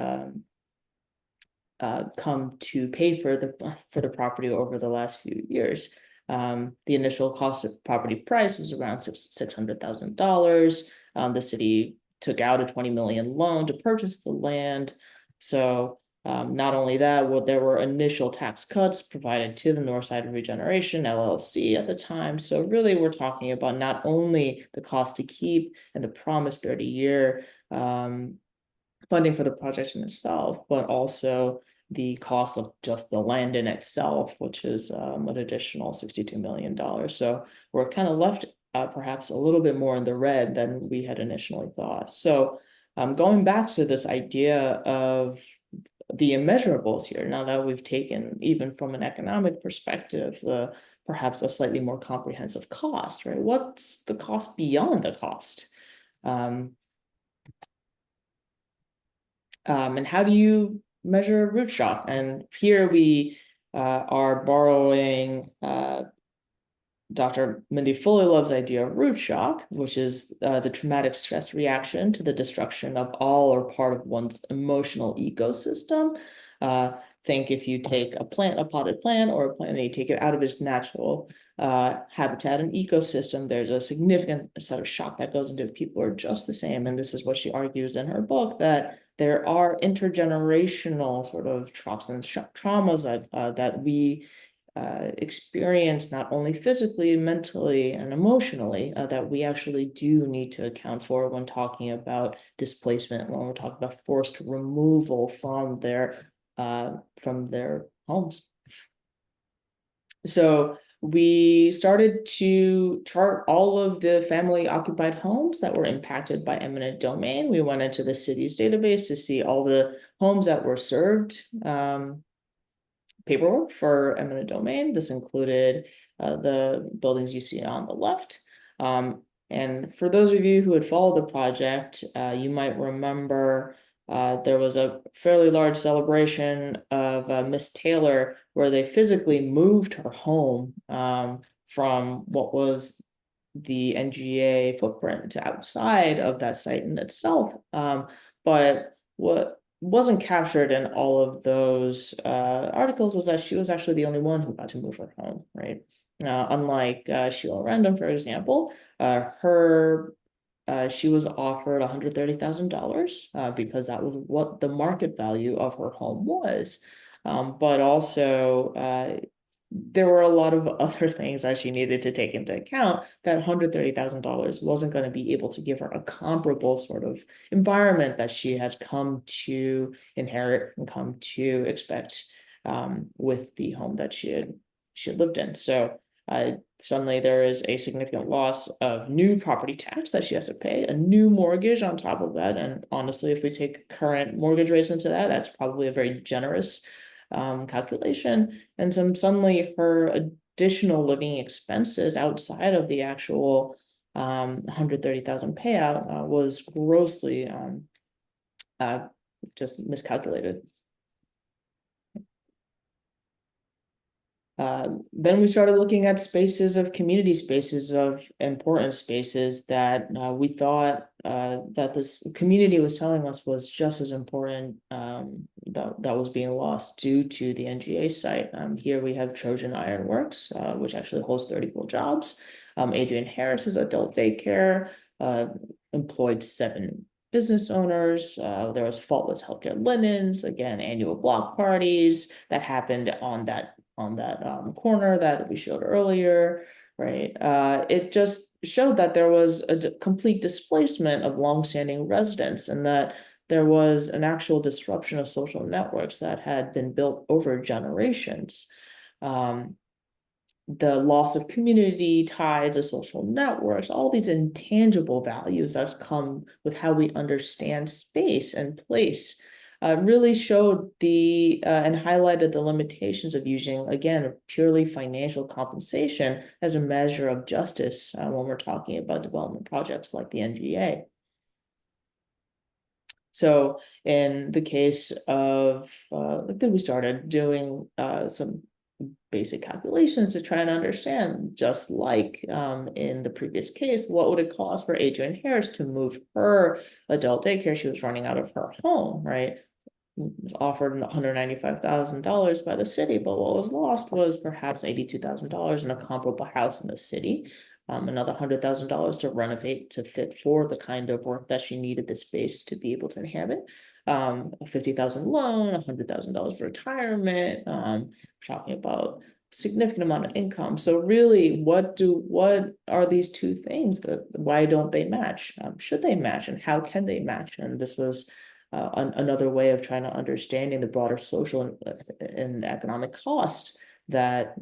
come to pay for the property over the last few years. The initial cost of property price was around $600,000. The city took out a $20 million loan to purchase the land. So not only that, there were initial tax cuts provided to the Northside Regeneration LLC at the time. So really, we're talking about not only the cost to keep and the promised 30-year funding for the project in itself, but also the cost of just the land in itself, which is an additional $62 million. So we're kind of left perhaps a little bit more in the red than we had initially thought. So going back to this idea of the immeasurables here, now that we've taken, even from an economic perspective, perhaps a slightly more comprehensive cost, right? What's the cost beyond the cost? And how do you measure root shock? And here we are borrowing Dr. Mindy Fullerlove's idea of root shock, which is the traumatic stress reaction to the destruction of all or part of one's emotional ecosystem. Think if you take a potted plant, or a plant, and you take it out of its natural habitat and ecosystem, there's a significant set of shock that goes into it. People are just the same. And this is what she argues in her book, that there are intergenerational sort of traumas that we experience, not only physically, mentally, and emotionally, that we actually do need to account for when talking about displacement, when we're talking about forced removal from their from their homes. So we started to chart all of the family occupied homes that were impacted by eminent domain. We went into the city's database to see all the homes that were served paperwork for eminent domain. This included the buildings you see on the left. And for those of you who had followed the project, you might remember there was a fairly large celebration of Miss Taylor where they physically moved her home from what was the NGA footprint to outside of that site in itself. But what wasn't captured in all of those articles was that she was actually the only one who got to move her home, right? Unlike Sheila Random, for example, she was offered $130,000 because that was what the market value of her home was. But also there were a lot of other things that she needed to take into account. That $130,000 wasn't going to be able to give her a comparable sort of environment that she had come to inherit and come to expect with the home that she had lived in. So suddenly there is a significant loss of new property tax that she has to pay, a new mortgage on top of that. And honestly, if we take current mortgage rates into that, that's probably a very generous calculation. And so suddenly her additional living expenses outside of the actual 130,000 payout was grossly just miscalculated. Then we started looking at spaces of community spaces of important spaces that we thought that this community was telling us was just as important that was being lost due to the NGA site. Here we have Trojan Ironworks, which actually holds 34 jobs. Adrian Harris's adult daycare employed 7 business owners. There was Faultless Healthcare Linens, again, annual block parties that happened on that corner that we showed earlier, right? It just showed that there was a complete displacement of longstanding residents and that there was an actual disruption of social networks that had been built over generations. The loss of community ties, of social networks, all these intangible values that come with how we understand space and place really showed and highlighted the limitations of using, again, purely financial compensation as a measure of justice when we're talking about development projects like the NGA. So in the case of, then we started doing some basic calculations to try and understand, just like in the previous case, what would it cost for Adrian Harris to move her adult daycare she was running out of her home, right? Was offered $195,000 by the city, but what was lost was perhaps $82,000 in a comparable house in the city. Another $100,000 to renovate to fit for the kind of work that she needed the space to be able to inhabit. A $50,000 loan, $100,000 for retirement. We're talking about significant amount of income. So really, what are these two things why don't they match? Should they match, and how can they match? And this was another way of trying to understanding the broader social and economic cost that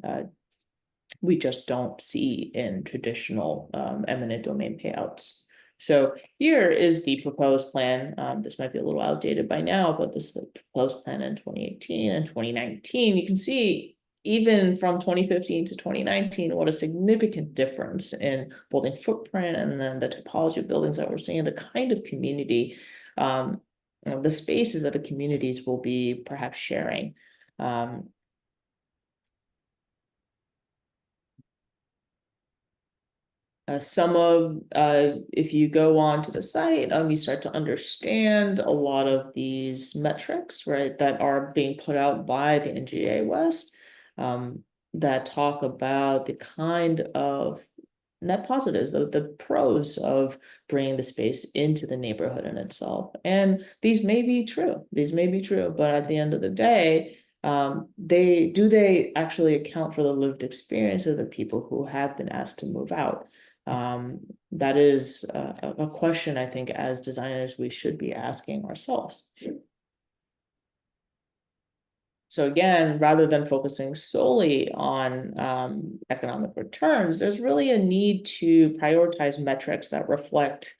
we just don't see in traditional eminent domain payouts. So here is the proposed plan. This might be a little outdated by now, but this is the proposed plan in 2018 and 2019. You can see even from 2015 to 2019, what a significant difference in building footprint and then the topology of buildings that we're seeing, the kind of community, the spaces that the communities will be perhaps sharing. If you go on to the site, you start to understand a lot of these metrics, right, that are being put out by the NGA West, that talk about the kind of net positives, the pros of bringing the space into the neighborhood in itself. And these may be true, but at the end of the day, they actually account for the lived experience of the people who have been asked to move out? That is a question I think as designers we should be asking ourselves. So again, rather than focusing solely on economic returns, there's really a need to prioritize metrics that reflect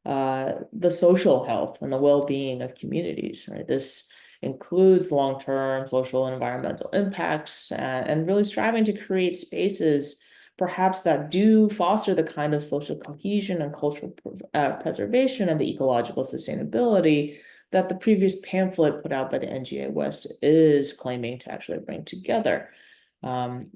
the social health and the well-being of communities, right? This includes long-term social and environmental impacts, and really striving to create spaces perhaps that do foster the kind of social cohesion and cultural preservation and the ecological sustainability that the previous pamphlet put out by the NGA West is claiming to actually bring together. Again,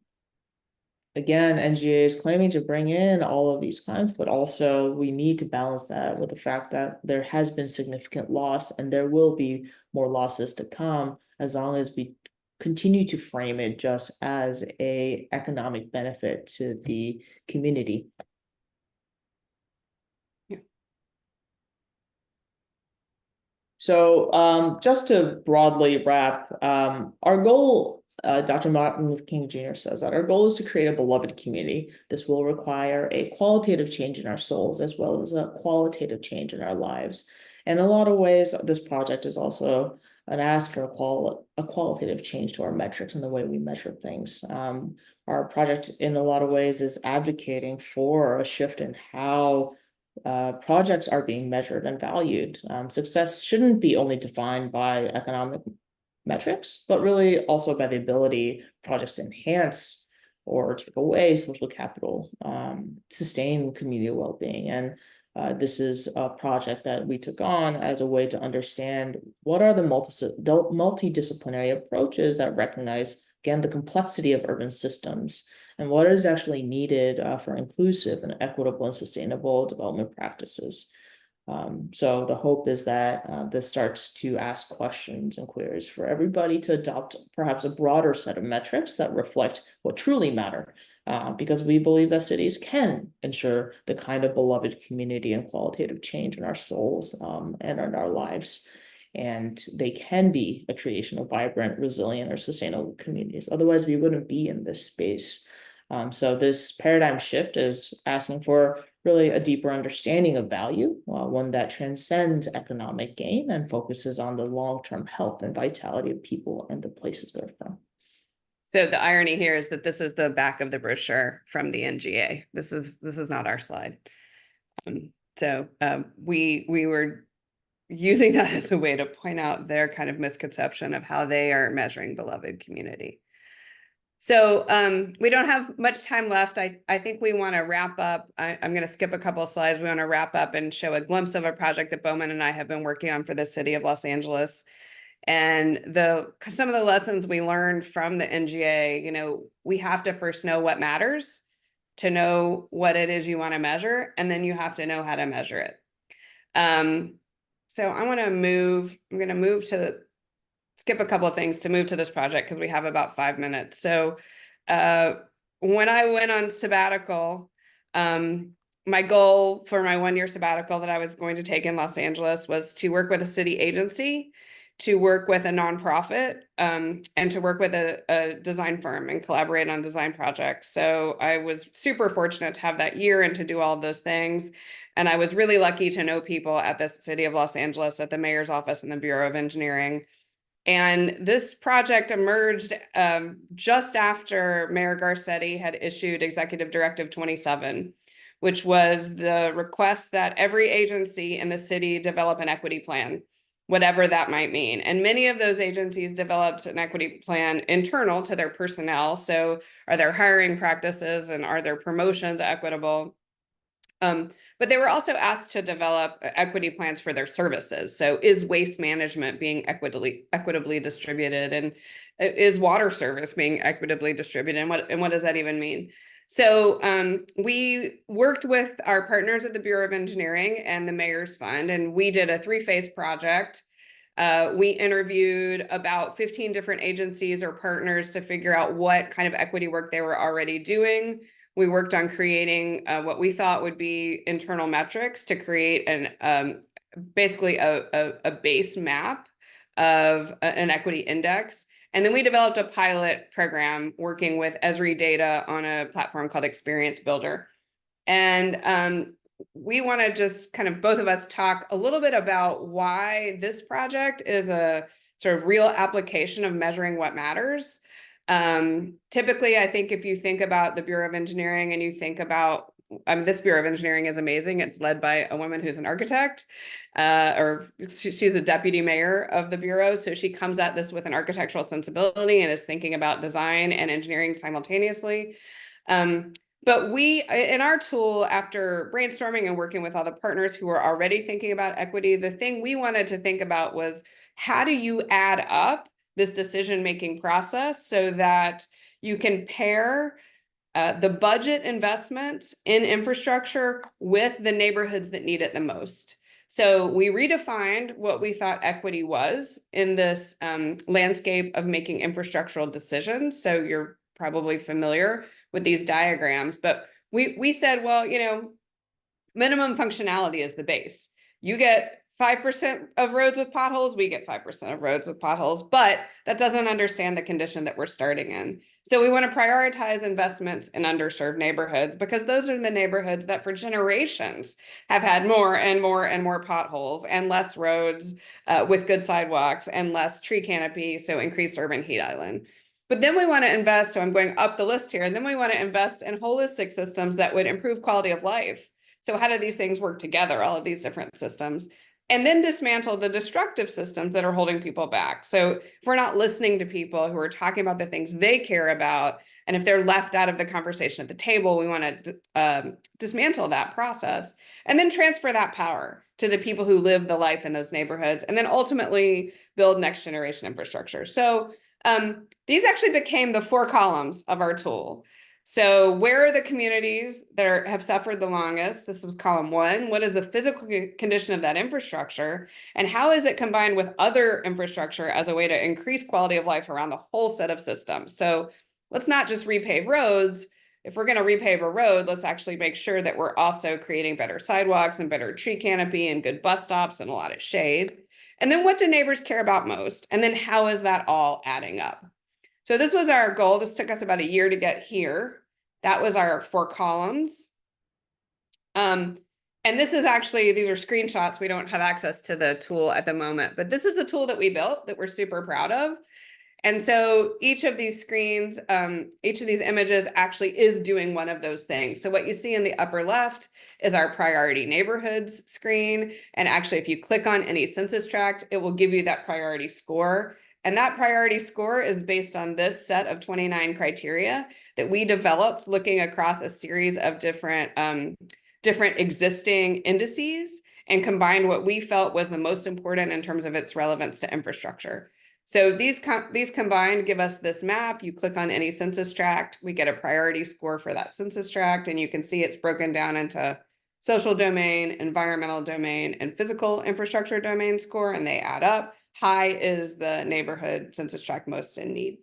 NGA is claiming to bring in all of these kinds, but also we need to balance that with the fact that there has been significant loss and there will be more losses to come as long as we continue to frame it just as a economic benefit to the community. So just to broadly wrap, our goal, Dr. Martin Luther King Jr. says that our goal is to create a beloved community. This will require a qualitative change in our souls as well as a qualitative change in our lives. In a lot of ways, this project is also an ask for a qualitative change to our metrics and the way we measure things. Our project, in a lot of ways, is advocating for a shift in how projects are being measured and valued. Success shouldn't be only defined by economic metrics, but really also by the ability projects to enhance or take away social capital, sustain community well-being. And this is a project that we took on as a way to understand what are the multidisciplinary approaches that recognize, again, the complexity of urban systems and what is actually needed for inclusive and equitable and sustainable development practices. So the hope is that this starts to ask questions and queries for everybody to adopt perhaps a broader set of metrics that reflect what truly matter, because we believe that cities can ensure the kind of beloved community and qualitative change in our souls and in our lives. And they can be a creation of vibrant, resilient, or sustainable communities. Otherwise, we wouldn't be in this space. So this paradigm shift is asking for really a deeper understanding of value, one that transcends economic gain and focuses on the long-term health and vitality of people and the places they're from. So the irony here is that this is the back of the brochure from the NGA. This is not our slide. We were using that as a way to point out their kind of misconception of how they are measuring beloved community. So we don't have much time left. I think we want to wrap up. I'm going to skip a couple of slides. We want to wrap up and show a glimpse of a project that Bowman and I have been working on for the city of Los Angeles. And some of the lessons we learned from the NGA, we have to first know what matters to know what it is you want to measure, and then you have to know how to measure it. So I'm going to skip a couple of things to move to this project because we have about 5 minutes. So when I went on sabbatical, my goal for my 1-year sabbatical that I was going to take in Los Angeles was to work with a city agency, to work with a nonprofit, and to work with a design firm and collaborate on design projects. So I was super fortunate to have that year and to do all of those things. And I was really lucky to know people at the city of Los Angeles, at the mayor's office and the Bureau of Engineering. And this project emerged just after Mayor Garcetti had issued Executive Directive 27, which was the request that every agency in the city develop an equity plan, whatever that might mean. And many of those agencies developed an equity plan internal to their personnel. So are their hiring practices and are their promotions equitable? But they were also asked to develop equity plans for their services. So is waste management being equitably distributed, and is water service being equitably distributed, and what does that even mean? So we worked with our partners at the Bureau of Engineering and the Mayor's Fund, and we did a 3-phase project. We interviewed about 15 different agencies or partners to figure out what kind of equity work they were already doing. We worked on creating what we thought would be internal metrics to create basically a base map of an equity index. And then we developed a pilot program working with Esri Data on a platform called Experience Builder. And we want to just kind of both of us talk a little bit about why this project is sort of real application of measuring what matters. Typically, I think if you think about the Bureau of Engineering and you think about, this Bureau of Engineering is amazing. It's led by a woman who's an architect, or she's the deputy mayor of the Bureau. So she comes at this with an architectural sensibility and is thinking about design and engineering simultaneously. But we, in our tool, after brainstorming and working with all the partners who were already thinking about equity, the thing we wanted to think about was, how do you add up this decision-making process so that you can pair the budget investments in infrastructure with the neighborhoods that need it the most. So we redefined what we thought equity was in this landscape of making infrastructural decisions. So you're probably familiar with these diagrams, but we said, well, you know, minimum functionality is the base. You get 5% of roads with potholes, we get 5% of roads with potholes, but that doesn't understand the condition that we're starting in. So we want to prioritize investments in underserved neighborhoods, because those are the neighborhoods that for generations have had more and more and more potholes and less roads with good sidewalks and less tree canopy, so increased urban heat island. But then we want to invest, so I'm going up the list here, and then we want to invest in holistic systems that would improve quality of life. So how do these things work together, all of these different systems? And then dismantle the destructive systems that are holding people back. So if we're not listening to people who are talking about the things they care about, and if they're left out of the conversation at the table, we want to dismantle that process and then transfer that power to the people who live the life in those neighborhoods, and then ultimately build next generation infrastructure. So these actually became the 4 columns of our tool. So where are the communities that have suffered the longest? This was column 1. What is the physical condition of that infrastructure? And how is it combined with other infrastructure as a way to increase quality of life around the whole set of systems? So let's not just repave roads. If we're going to repave a road, let's actually make sure that we're also creating better sidewalks and better tree canopy and good bus stops and a lot of shade. And then what do neighbors care about most? And then how is that all adding up? So this was our goal. This took us about a year to get here. That was our 4 columns. And this is actually, these are screenshots. We don't have access to the tool at the moment, but this is the tool that we built that we're super proud of. And so each of these screens, each of these images actually is doing one of those things. So what you see in the upper left is our priority neighborhoods screen. And actually, if you click on any census tract, it will give you that priority score. And that priority score is based on this set of 29 criteria that we developed looking across a series of different existing indices, and combined what we felt was the most important in terms of its relevance to infrastructure. So these combined give us this map. You click on any census tract, we get a priority score for that census tract, and you can see it's broken down into social domain, environmental domain, and physical infrastructure domain score, and they add up. High is the neighborhood census tract most in need.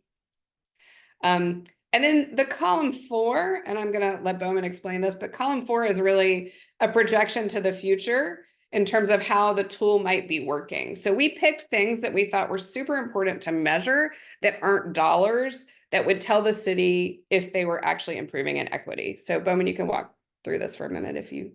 And then the column 4, and I'm going to let Bowman explain this, but column 4 is really a projection to the future in terms of how the tool might be working. So we picked things that we thought were super important to measure that aren't dollars, that would tell the city if they were actually improving in equity. So Bowman, you can walk through this for a minute if you.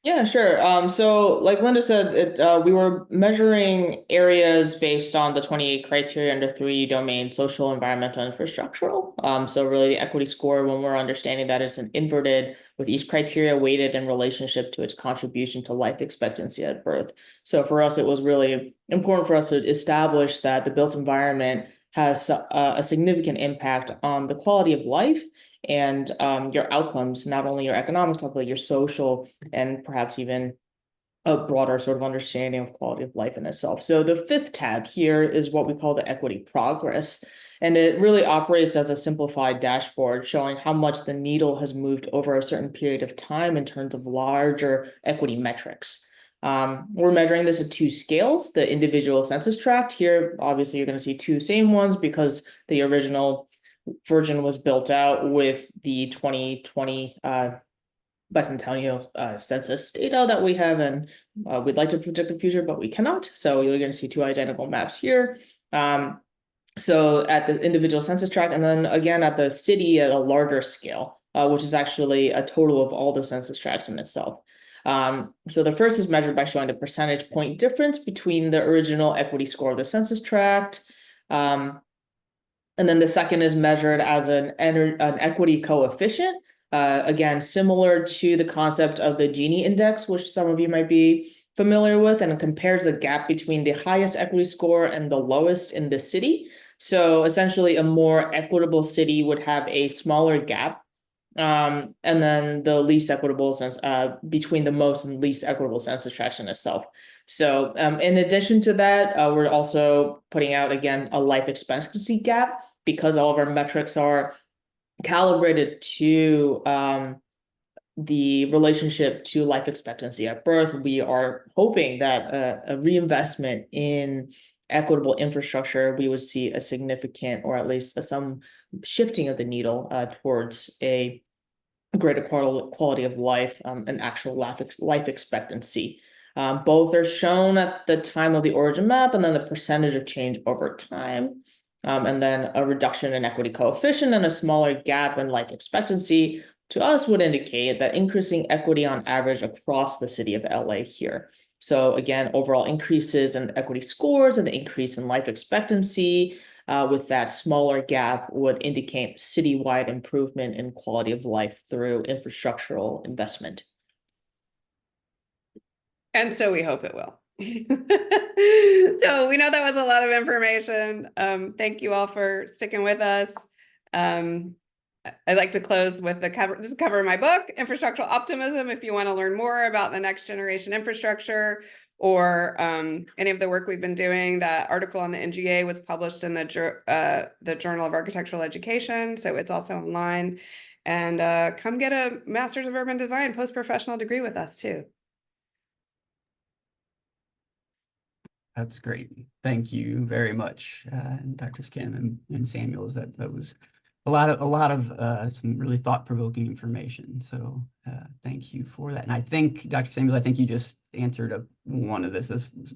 Yeah, sure. So like Linda said, we were measuring areas based on the 28 criteria under 3 domains: social, environmental, and infrastructural. So really the equity score, when we're understanding that, is an inverted, with each criteria weighted in relationship to its contribution to life expectancy at birth. So for us, it was really important for us to establish that the built environment has a significant impact on the quality of life and your outcomes, not only your economic stuff, but your social and perhaps even a broader sort of understanding of quality of life in itself. So the 5th tab here is what we call the equity progress. And it really operates as a simplified dashboard showing how much the needle has moved over a certain period of time in terms of larger equity metrics. We're measuring this at 2 scales: the individual census tract. Here, obviously, you're going to see 2 same ones because the original version was built out with the 2020 bicentennial census data that we have, and we'd like to predict the future, but we cannot. So you're going to see 2 identical maps here. So at the individual census tract, and then again at the city at a larger scale, which is actually a total of all the census tracts in itself. So the first is measured by showing the percentage point difference between the original equity score of the census tract. And then the second is measured as an equity coefficient. Again, similar to the concept of the Gini index, which some of you might be familiar with, and it compares the gap between the highest equity score and the lowest in the city. So essentially, a more equitable city would have a smaller gap, and then the least equitable sense between the most and least equitable census traction itself. So in addition to that, we're also putting out, again, a life expectancy gap, because all of our metrics are calibrated to the relationship to life expectancy at birth. We are hoping that a reinvestment in equitable infrastructure, we would see a significant, or at least some shifting of the needle towards a greater quality of life and actual life expectancy. Both are shown at the time of the origin map, and then the percentage of change over time. And then a reduction in equity coefficient and a smaller gap in life expectancy to us would indicate that increasing equity on average across the city of LA here. So again, overall increases in equity scores and the increase in life expectancy with that smaller gap would indicate citywide improvement in quality of life through infrastructural investment. And so we hope it will. So we know that was a lot of information. Thank you all for sticking with us. I like to close with the cover of my book, Infrastructural Optimism, if you want to learn more about the next generation infrastructure or any of the work we've been doing. That article on the NGA was published in the Journal of Architectural Education, so it's also online. And come get a Master's of Urban Design post-professional degree with us too. That's great. Thank you very much, Drs. Kim and Samuels. That was a lot of some really thought-provoking information. So thank you for that. And I think, Dr. Samuels, I think you just answered one of this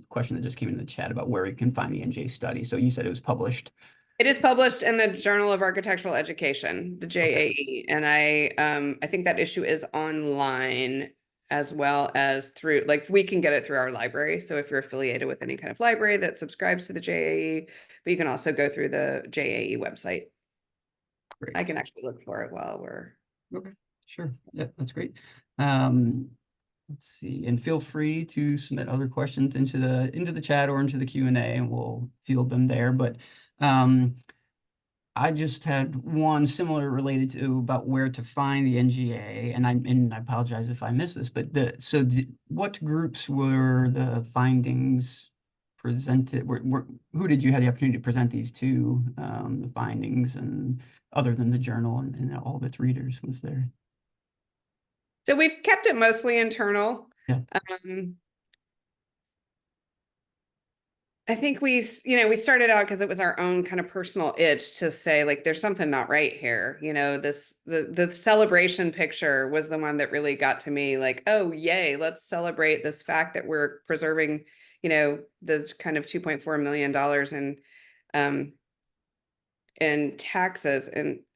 question that just came in the chat about where we can find the NJ study. So you said it was published. It is published in the Journal of Architectural Education, the JAE, and I think that issue is online as well as through, like, we can get it through our library. So if you're affiliated with any kind of library that subscribes to the JAE, but you can also go through the JAE website. Great. I can actually look for it while we're. Okay, sure. Yeah, that's great. Let's see, and feel free to submit other questions into the chat or into the Q&A, and we'll field them there. But I just had one similar related to about where to find the NGA, and I apologize if I missed this, but what groups were the findings presented? Who did you have the opportunity to present these to, the findings, and other than the journal and all of its readers was there? So we've kept it mostly internal. Yeah. I think we started out because it was our own kind of personal itch to say, like, there's something not right here. The celebration picture was the one that really got to me, like, oh, yay, let's celebrate this fact that we're preserving, the kind of $2.4 million in taxes,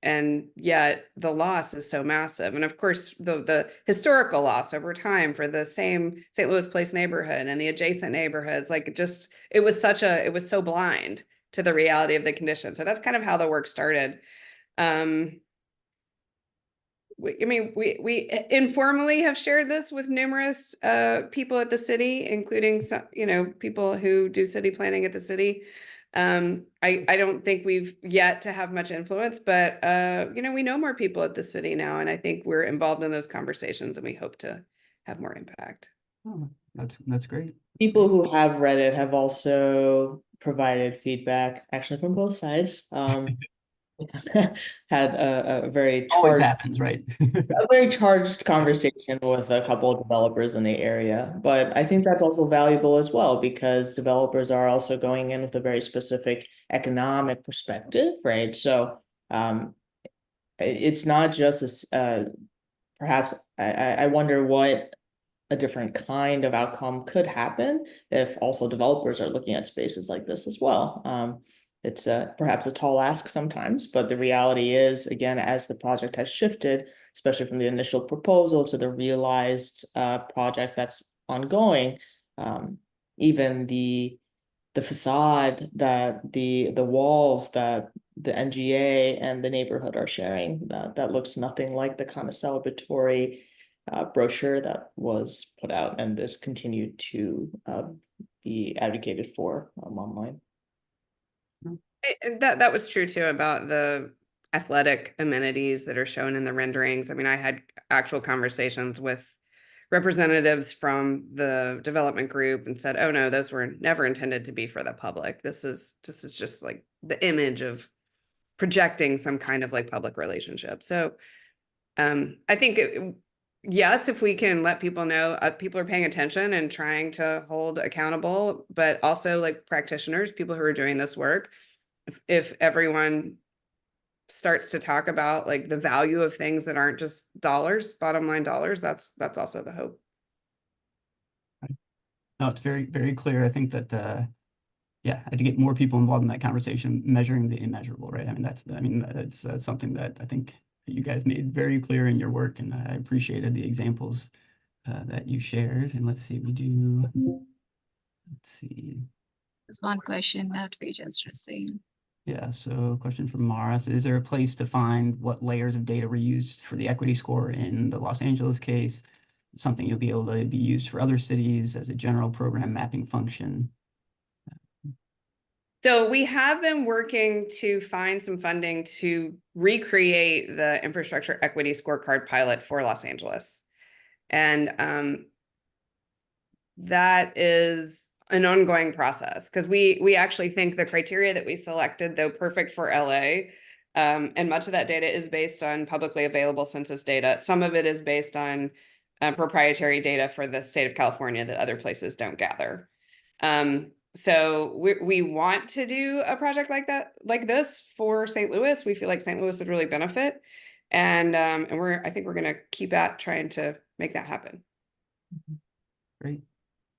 and yet the loss is so massive. And of course, the historical loss over time for the same St. Louis Place neighborhood and the adjacent neighborhoods, like, it was so blind to the reality of the condition. So that's kind of how the work started. We informally have shared this with numerous people at the city, including some, people who do city planning at the city. I don't think we've yet to have much influence, but we know more people at the city now, and I think we're involved in those conversations, and we hope to have more impact. Oh, that's great. People who have read it have also provided feedback, actually from both sides. Had a very Always charged, happens, right? a very charged conversation with a couple of developers in the area. But I think that's also valuable as well, because developers are also going in with a very specific economic perspective, right? So it's not just perhaps I wonder what a different kind of outcome could happen if also developers are looking at spaces like this as well. It's perhaps a tall ask sometimes, but the reality is, again, as the project has shifted especially from the initial proposal to the realized project that's ongoing. Even the facade that the walls that the NGA and the neighborhood are sharing, that looks nothing like the kind of celebratory brochure that was put out and is continued to be advocated for online. That was true too about the athletic amenities that are shown in the renderings. I mean, I had actual conversations with representatives from the development group and said, oh no, those were never intended to be for the public. This is just like the image of projecting some kind of like public relationship. So I think yes, if we can let people know people are paying attention and trying to hold accountable, but also like practitioners, people who are doing this work, if everyone starts to talk about like the value of things that aren't just dollars, bottom line dollars, that's also the hope. No, it's very, very clear. I think that, yeah, I had to get more people involved in that conversation, measuring the immeasurable, right? I mean, that's something that I think you guys made very clear in your work, and I appreciated the examples that you shared. And let's see, let's see. There's one question that we just received. Yeah, so question from Mara. So is there a place to find what layers of data were used for the equity score in the Los Angeles case? Something you'll be able to be used for other cities as a general program mapping function. So we have been working to find some funding to recreate the infrastructure equity scorecard pilot for Los Angeles. And that is an ongoing process because we actually think the criteria that we selected, though perfect for LA, and much of that data is based on publicly available census data. Some of it is based on proprietary data for the state of California that other places don't gather. So we want to do a project like that, like this for St. Louis. We feel like St. Louis would really benefit. And I think we're gonna keep at trying to make that happen. Great.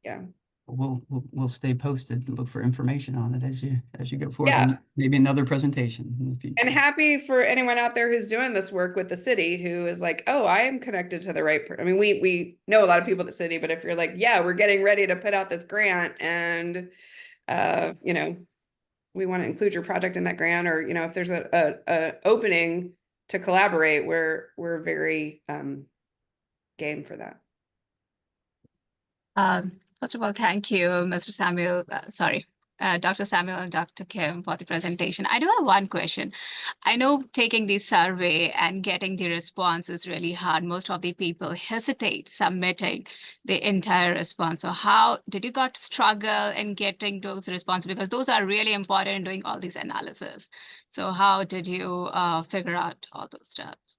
Yeah. We'll stay posted and look for information on it as you go forward. Yeah. And maybe another presentation in the future. And happy for anyone out there who's doing this work with the city who is like, oh, I am connected to the right. I mean, we know a lot of people at the city, but if you're like, yeah, we're getting ready to put out this grant and, you know, we want to include your project in that grant, or, you know, if there's a opening to collaborate, we're very game for that. First of all, thank you, Mr. Samuel. Dr. Samuel and Dr. Kim for the presentation. I do have one question. I know taking the survey and getting the response is really hard. Most of the people hesitate submitting the entire response. So how did you struggle in getting those responses? Because those are really important in doing all these analysis. So how did you figure out all those steps?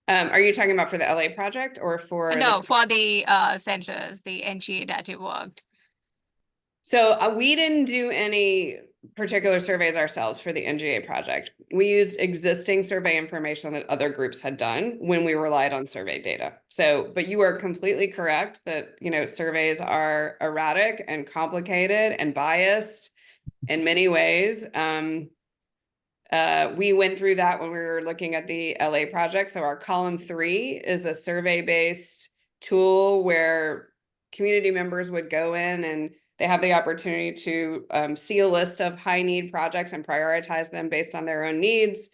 Are you talking about for the LA project or for? No, for the St. Louis, the NGA that you worked. So we didn't do any particular surveys ourselves for the NGA project. We used existing survey information that other groups had done when we relied on survey data. So, but you are completely correct that, you know, surveys are erratic and complicated and biased in many ways. We went through that when we were looking at the LA project. So our column 3 is a survey-based tool where community members would go in and they have the opportunity to see a list of high need projects and prioritize them based on their own needs.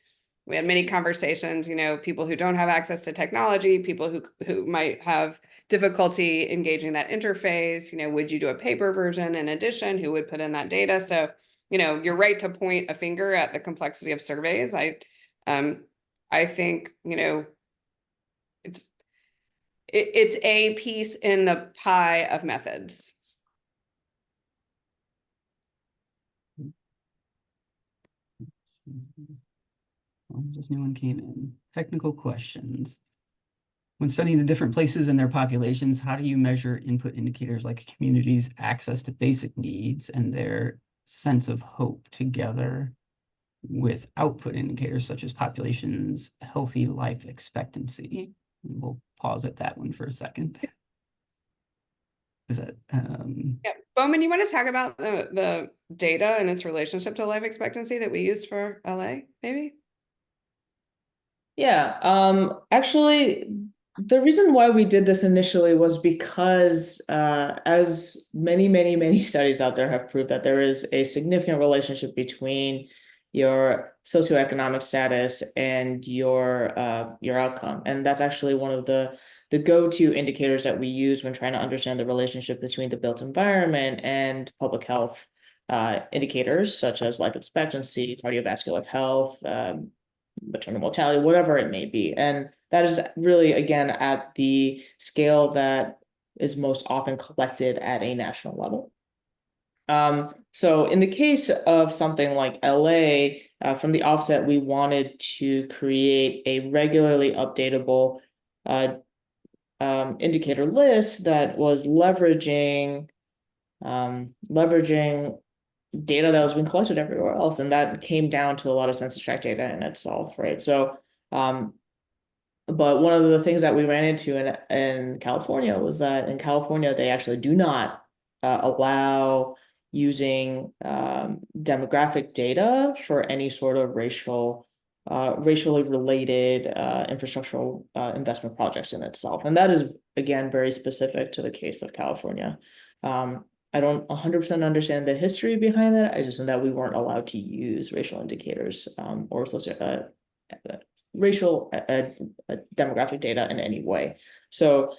We had many conversations, you know, people who don't have access to technology, people who might have difficulty engaging that interface, you know, would you do a paper version in addition, who would put in that data? So, you know, you're right to point a finger at the complexity of surveys. I think, you know, it's a piece in the pie of methods. This new one came in. Technical questions. When studying the different places and their populations, how do you measure input indicators like communities' access to basic needs and their sense of hope together with output indicators such as populations' healthy life expectancy? And we'll pause at that one for a second. Is that yeah, Bowman, you want to talk about the data and its relationship to life expectancy that we used for LA, maybe? Yeah, actually, the reason why we did this initially was because, as many studies out there have proved, that there is a significant relationship between your socioeconomic status and your outcome, and that's actually one of the go-to indicators that we use when trying to understand the relationship between the built environment and public health indicators such as life expectancy, cardiovascular health, maternal mortality, whatever it may be. And that is really, again, at the scale that is most often collected at a national level. So in the case of something like LA, from the offset, we wanted to create a regularly updatable indicator list that was leveraging data that was being collected everywhere else, and that came down to a lot of census tract data in itself, right? So, but one of the things that we ran into in California was that in California they actually do not allow using demographic data for any sort of racially related infrastructural investment projects in itself, and that is again very specific to the case of California. I don't 100% understand the history behind that. I just know that we weren't allowed to use racial indicators or racial demographic data in any way. So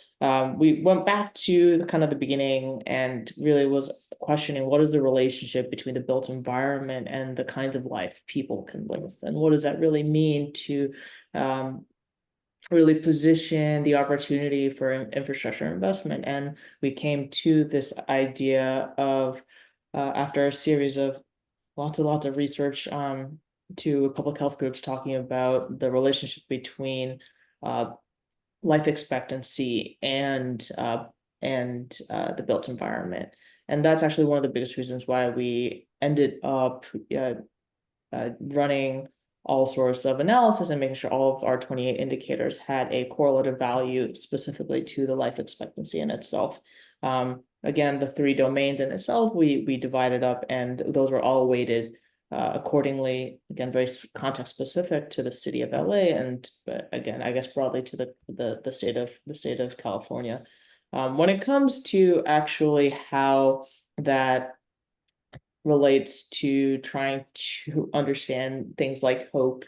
we went back to kind of the beginning and really was questioning what is the relationship between the built environment and the kinds of life people can live, and what does that really mean to really position the opportunity for infrastructure investment. And we came to this idea of, after a series of lots of research to public health groups talking about the relationship between life expectancy and the built environment. And that's actually one of the biggest reasons why we ended up running all sorts of analysis and making sure all of our 28 indicators had a correlative value specifically to the life expectancy in itself. Again, the 3 domains in itself, we divided up, and those were all weighted accordingly, again, very context specific to the city of LA, and again, I guess broadly to the state of California. When it comes to actually how that relates to trying to understand things like hope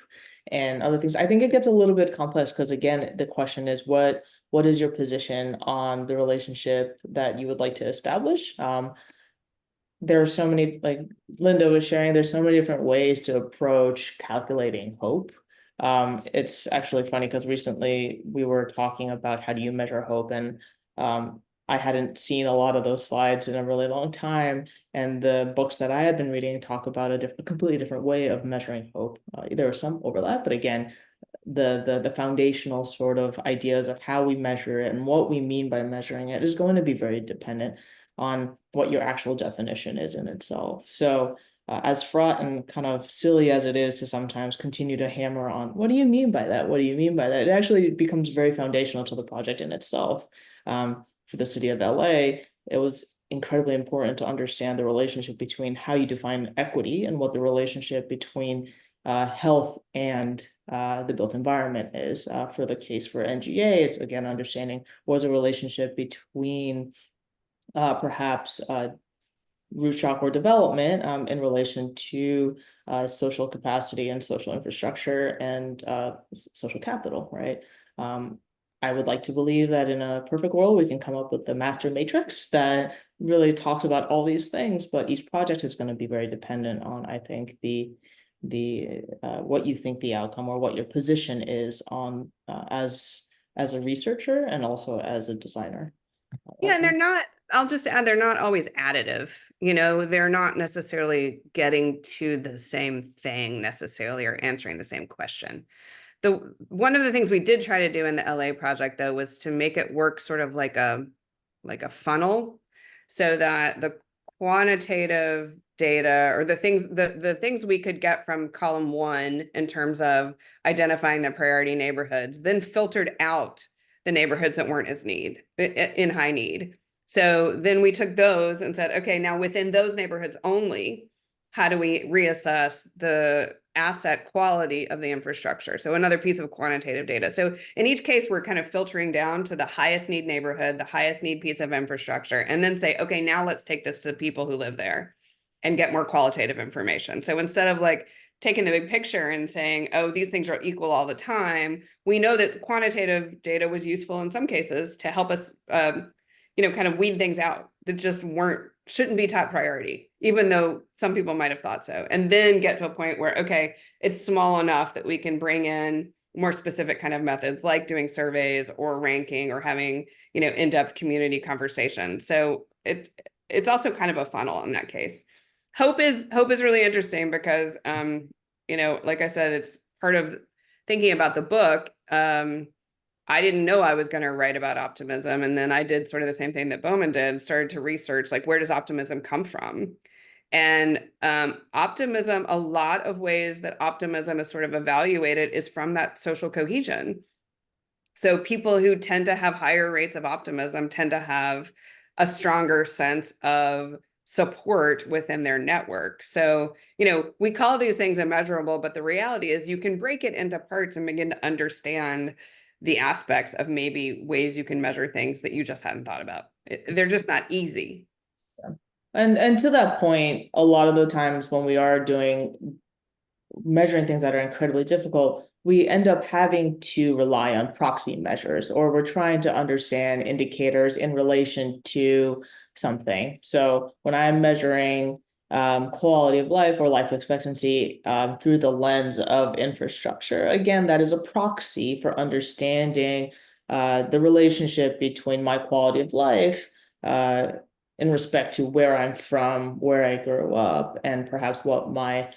and other things, I think it gets a little bit complex because again, the question is what is your position on the relationship that you would like to establish? There are so many, like Linda was sharing, there's so many different ways to approach calculating hope. It's actually funny because recently we were talking about how do you measure hope, and I hadn't seen a lot of those slides in a really long time, and the books that I had been reading talk about a completely different way of measuring hope. There was some overlap, but again, the foundational sort of ideas of how we measure it and what we mean by measuring it is going to be very dependent on what your actual definition is in itself. So as fraught and kind of silly as it is to sometimes continue to hammer on, what do you mean by that? What do you mean by that? It actually becomes very foundational to the project in itself. For the city of LA, it was incredibly important to understand the relationship between how you define equity and what the relationship between health and the built environment is. For the case for NGA, it's again understanding what is a relationship between perhaps root shock or development in relation to social capacity and social infrastructure and social capital, right? I would like to believe that in a perfect world, we can come up with the master matrix that really talks about all these things, but each project is going to be very dependent on, I think, what you think the outcome or what your position is on as a researcher and also as a designer. Yeah, and they're not, I'll just add, they're not always additive. They're not necessarily getting to the same thing necessarily or answering the same question. One of the things we did try to do in the LA project though was to make it work sort of like a funnel, so that the quantitative data or the things we could get from column 1 in terms of identifying the priority neighborhoods then filtered out the neighborhoods that weren't in high need. So then we took those and said, okay, now within those neighborhoods only, how do we reassess the asset quality of the infrastructure. So another piece of quantitative data. So in each case, we're kind of filtering down to the highest need neighborhood, the highest need piece of infrastructure, and then say, okay, now let's take this to people who live there and get more qualitative information. So instead of like taking the big picture and saying, oh, these things are equal all the time, we know that quantitative data was useful in some cases to help us, kind of weed things out that just shouldn't be top priority, even though some people might have thought so. And then get to a point where, okay, it's small enough that we can bring in more specific kind of methods like doing surveys or ranking or having, in-depth community conversations. So it's also kind of a funnel in that case. Hope is really interesting because, like I said, it's part of thinking about the book. I didn't know I was going to write about optimism. And then I did sort of the same thing that Bowman did, started to research, like, where does optimism come from? And optimism, a lot of ways that optimism is sort of evaluated is from that social cohesion. So people who tend to have higher rates of optimism tend to have a stronger sense of support within their network. So, we call these things immeasurable, but the reality is you can break it into parts and begin to understand the aspects of maybe ways you can measure things that you just hadn't thought about. They're just not easy. And to that point, a lot of the times when we are measuring things that are incredibly difficult, we end up having to rely on proxy measures, or we're trying to understand indicators in relation to something. So when I'm measuring quality of life or life expectancy through the lens of infrastructure, again, that is a proxy for understanding the relationship between my quality of life in respect to where I'm from, where I grew up, and perhaps what my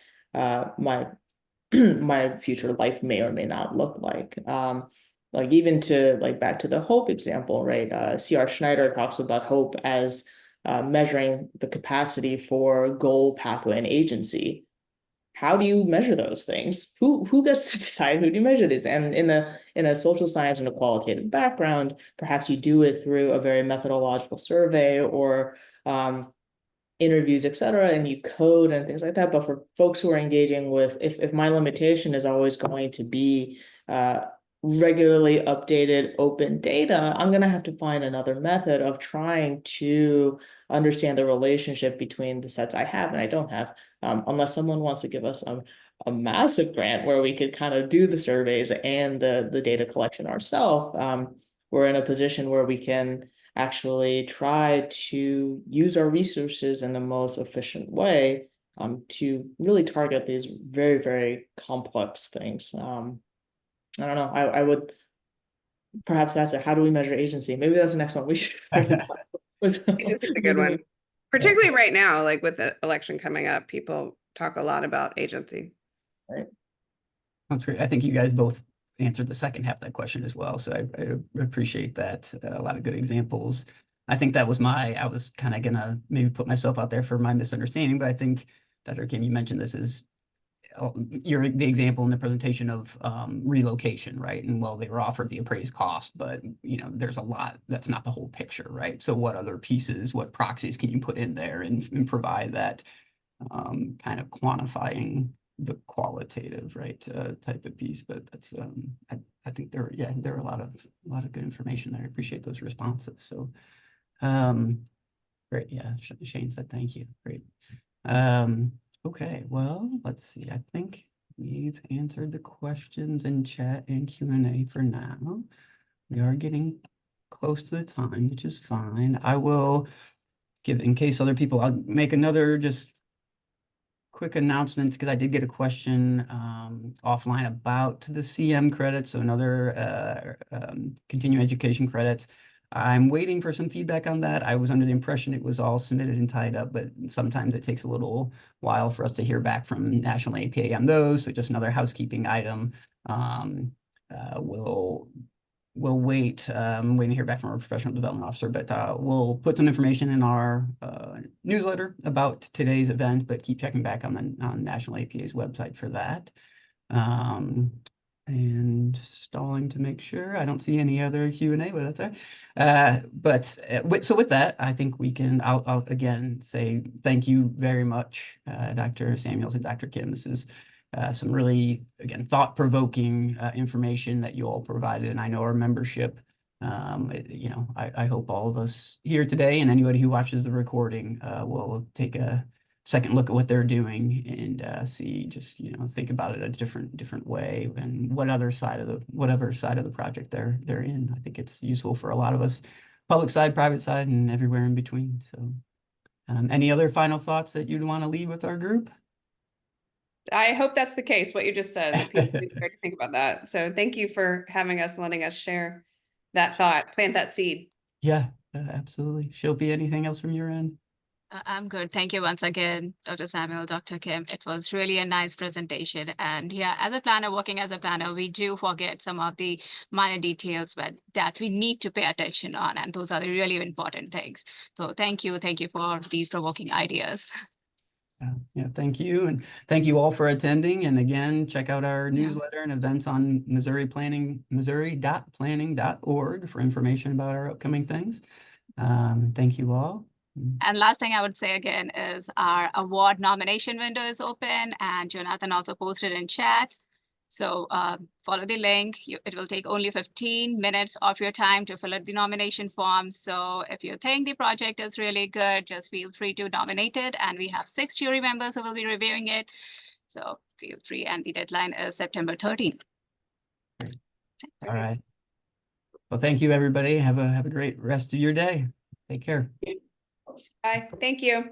my future life may or may not look like. Like even to back to the hope example, right? C.R. Schneider talks about hope as measuring the capacity for goal, pathway, and agency. How do you measure those things? Who gets to decide who do you measure these? And in a social science and a qualitative background, perhaps you do it through a very methodological survey or interviews, et cetera, and you code and things like that. But for folks who are engaging with, if my limitation is always going to be regularly updated open data, I'm going to have to find another method of trying to understand the relationship between the sets I have and I don't have, unless someone wants to give us a massive grant where we could kind of do the surveys and the data collection ourselves. We're in a position where we can actually try to use our resources in the most efficient way to really target these very, very complex things. I don't know. I would perhaps that's it. How do we measure agency? Maybe that's the next one we should. It's a good one, particularly right now, like with the election coming up, people talk a lot about agency. Right. That's great. I think you guys both answered the second half of that question as well. So I appreciate that. A lot of good examples. I think that was I was kind of gonna maybe put myself out there for my misunderstanding, but I think Dr. Kim, you mentioned this is the example in the presentation of relocation, right? And well, they were offered the appraised cost, but there's a lot, that's not the whole picture, right? So what other pieces, what proxies can you put in there and provide that kind of quantifying the qualitative, right, type of piece? But that's I think there are a lot of good information there. I appreciate those responses. So great. Yeah, Shane said thank you. Great. Okay, well, let's see. I think we've answered the questions in chat and Q&A for now. We are getting close to the time, which is fine. I will give, in case other people, I'll make another just quick announcement because I did get a question offline about the CM credits, so another continuing education credits. I'm waiting for some feedback on that. I was under the impression it was all submitted and tied up, but sometimes it takes a little while for us to hear back from National APA on those. So just another housekeeping item. We'll wait. I'm waiting to hear back from our professional development officer, but we'll put some information in our newsletter about today's event, but keep checking back on National APA's website for that. And stalling to make sure I don't see any other Q&A, but that's all right. So with that, I think we can, I'll again say thank you very much, Dr. Samuels and Dr. Kim. This is some really, again, thought-provoking information that you all provided. And I know our membership, I hope all of us here today and anybody who watches the recording will take a second look at what they're doing and see, just, think about it a different way, and whatever side of the project they're in. I think it's useful for a lot of us, public side, private side, and everywhere in between. So any other final thoughts that you'd want to leave with our group? I hope that's the case, what you just said, that people start to think about that. So thank you for having us and letting us share that thought, plant that seed. Yeah, absolutely. Shilpi, anything else from your end? I'm good. Thank you once again, Dr. Samuel, Dr. Kim. It was really a nice presentation. And yeah, as a planner, working as a planner, we do forget some of the minor details, but that we need to pay attention on. And those are the really important things. So thank you. Thank you for these provoking ideas. Yeah, thank you. And thank you all for attending. And again, check out our newsletter and events on missouri.planning.org for information about our upcoming things. Thank you all. And last thing I would say again is our award nomination window is open, and Jonathan also posted in chat. So follow the link. It will take only 15 minutes of your time to fill out the nomination form. So if you think the project is really good, just feel free to nominate it. And we have 6 jury members who will be reviewing it. So feel free. And the deadline is September 13th. Great. All right. Well, thank you, everybody. Have a great rest of your day. Take care. Bye. Thank you.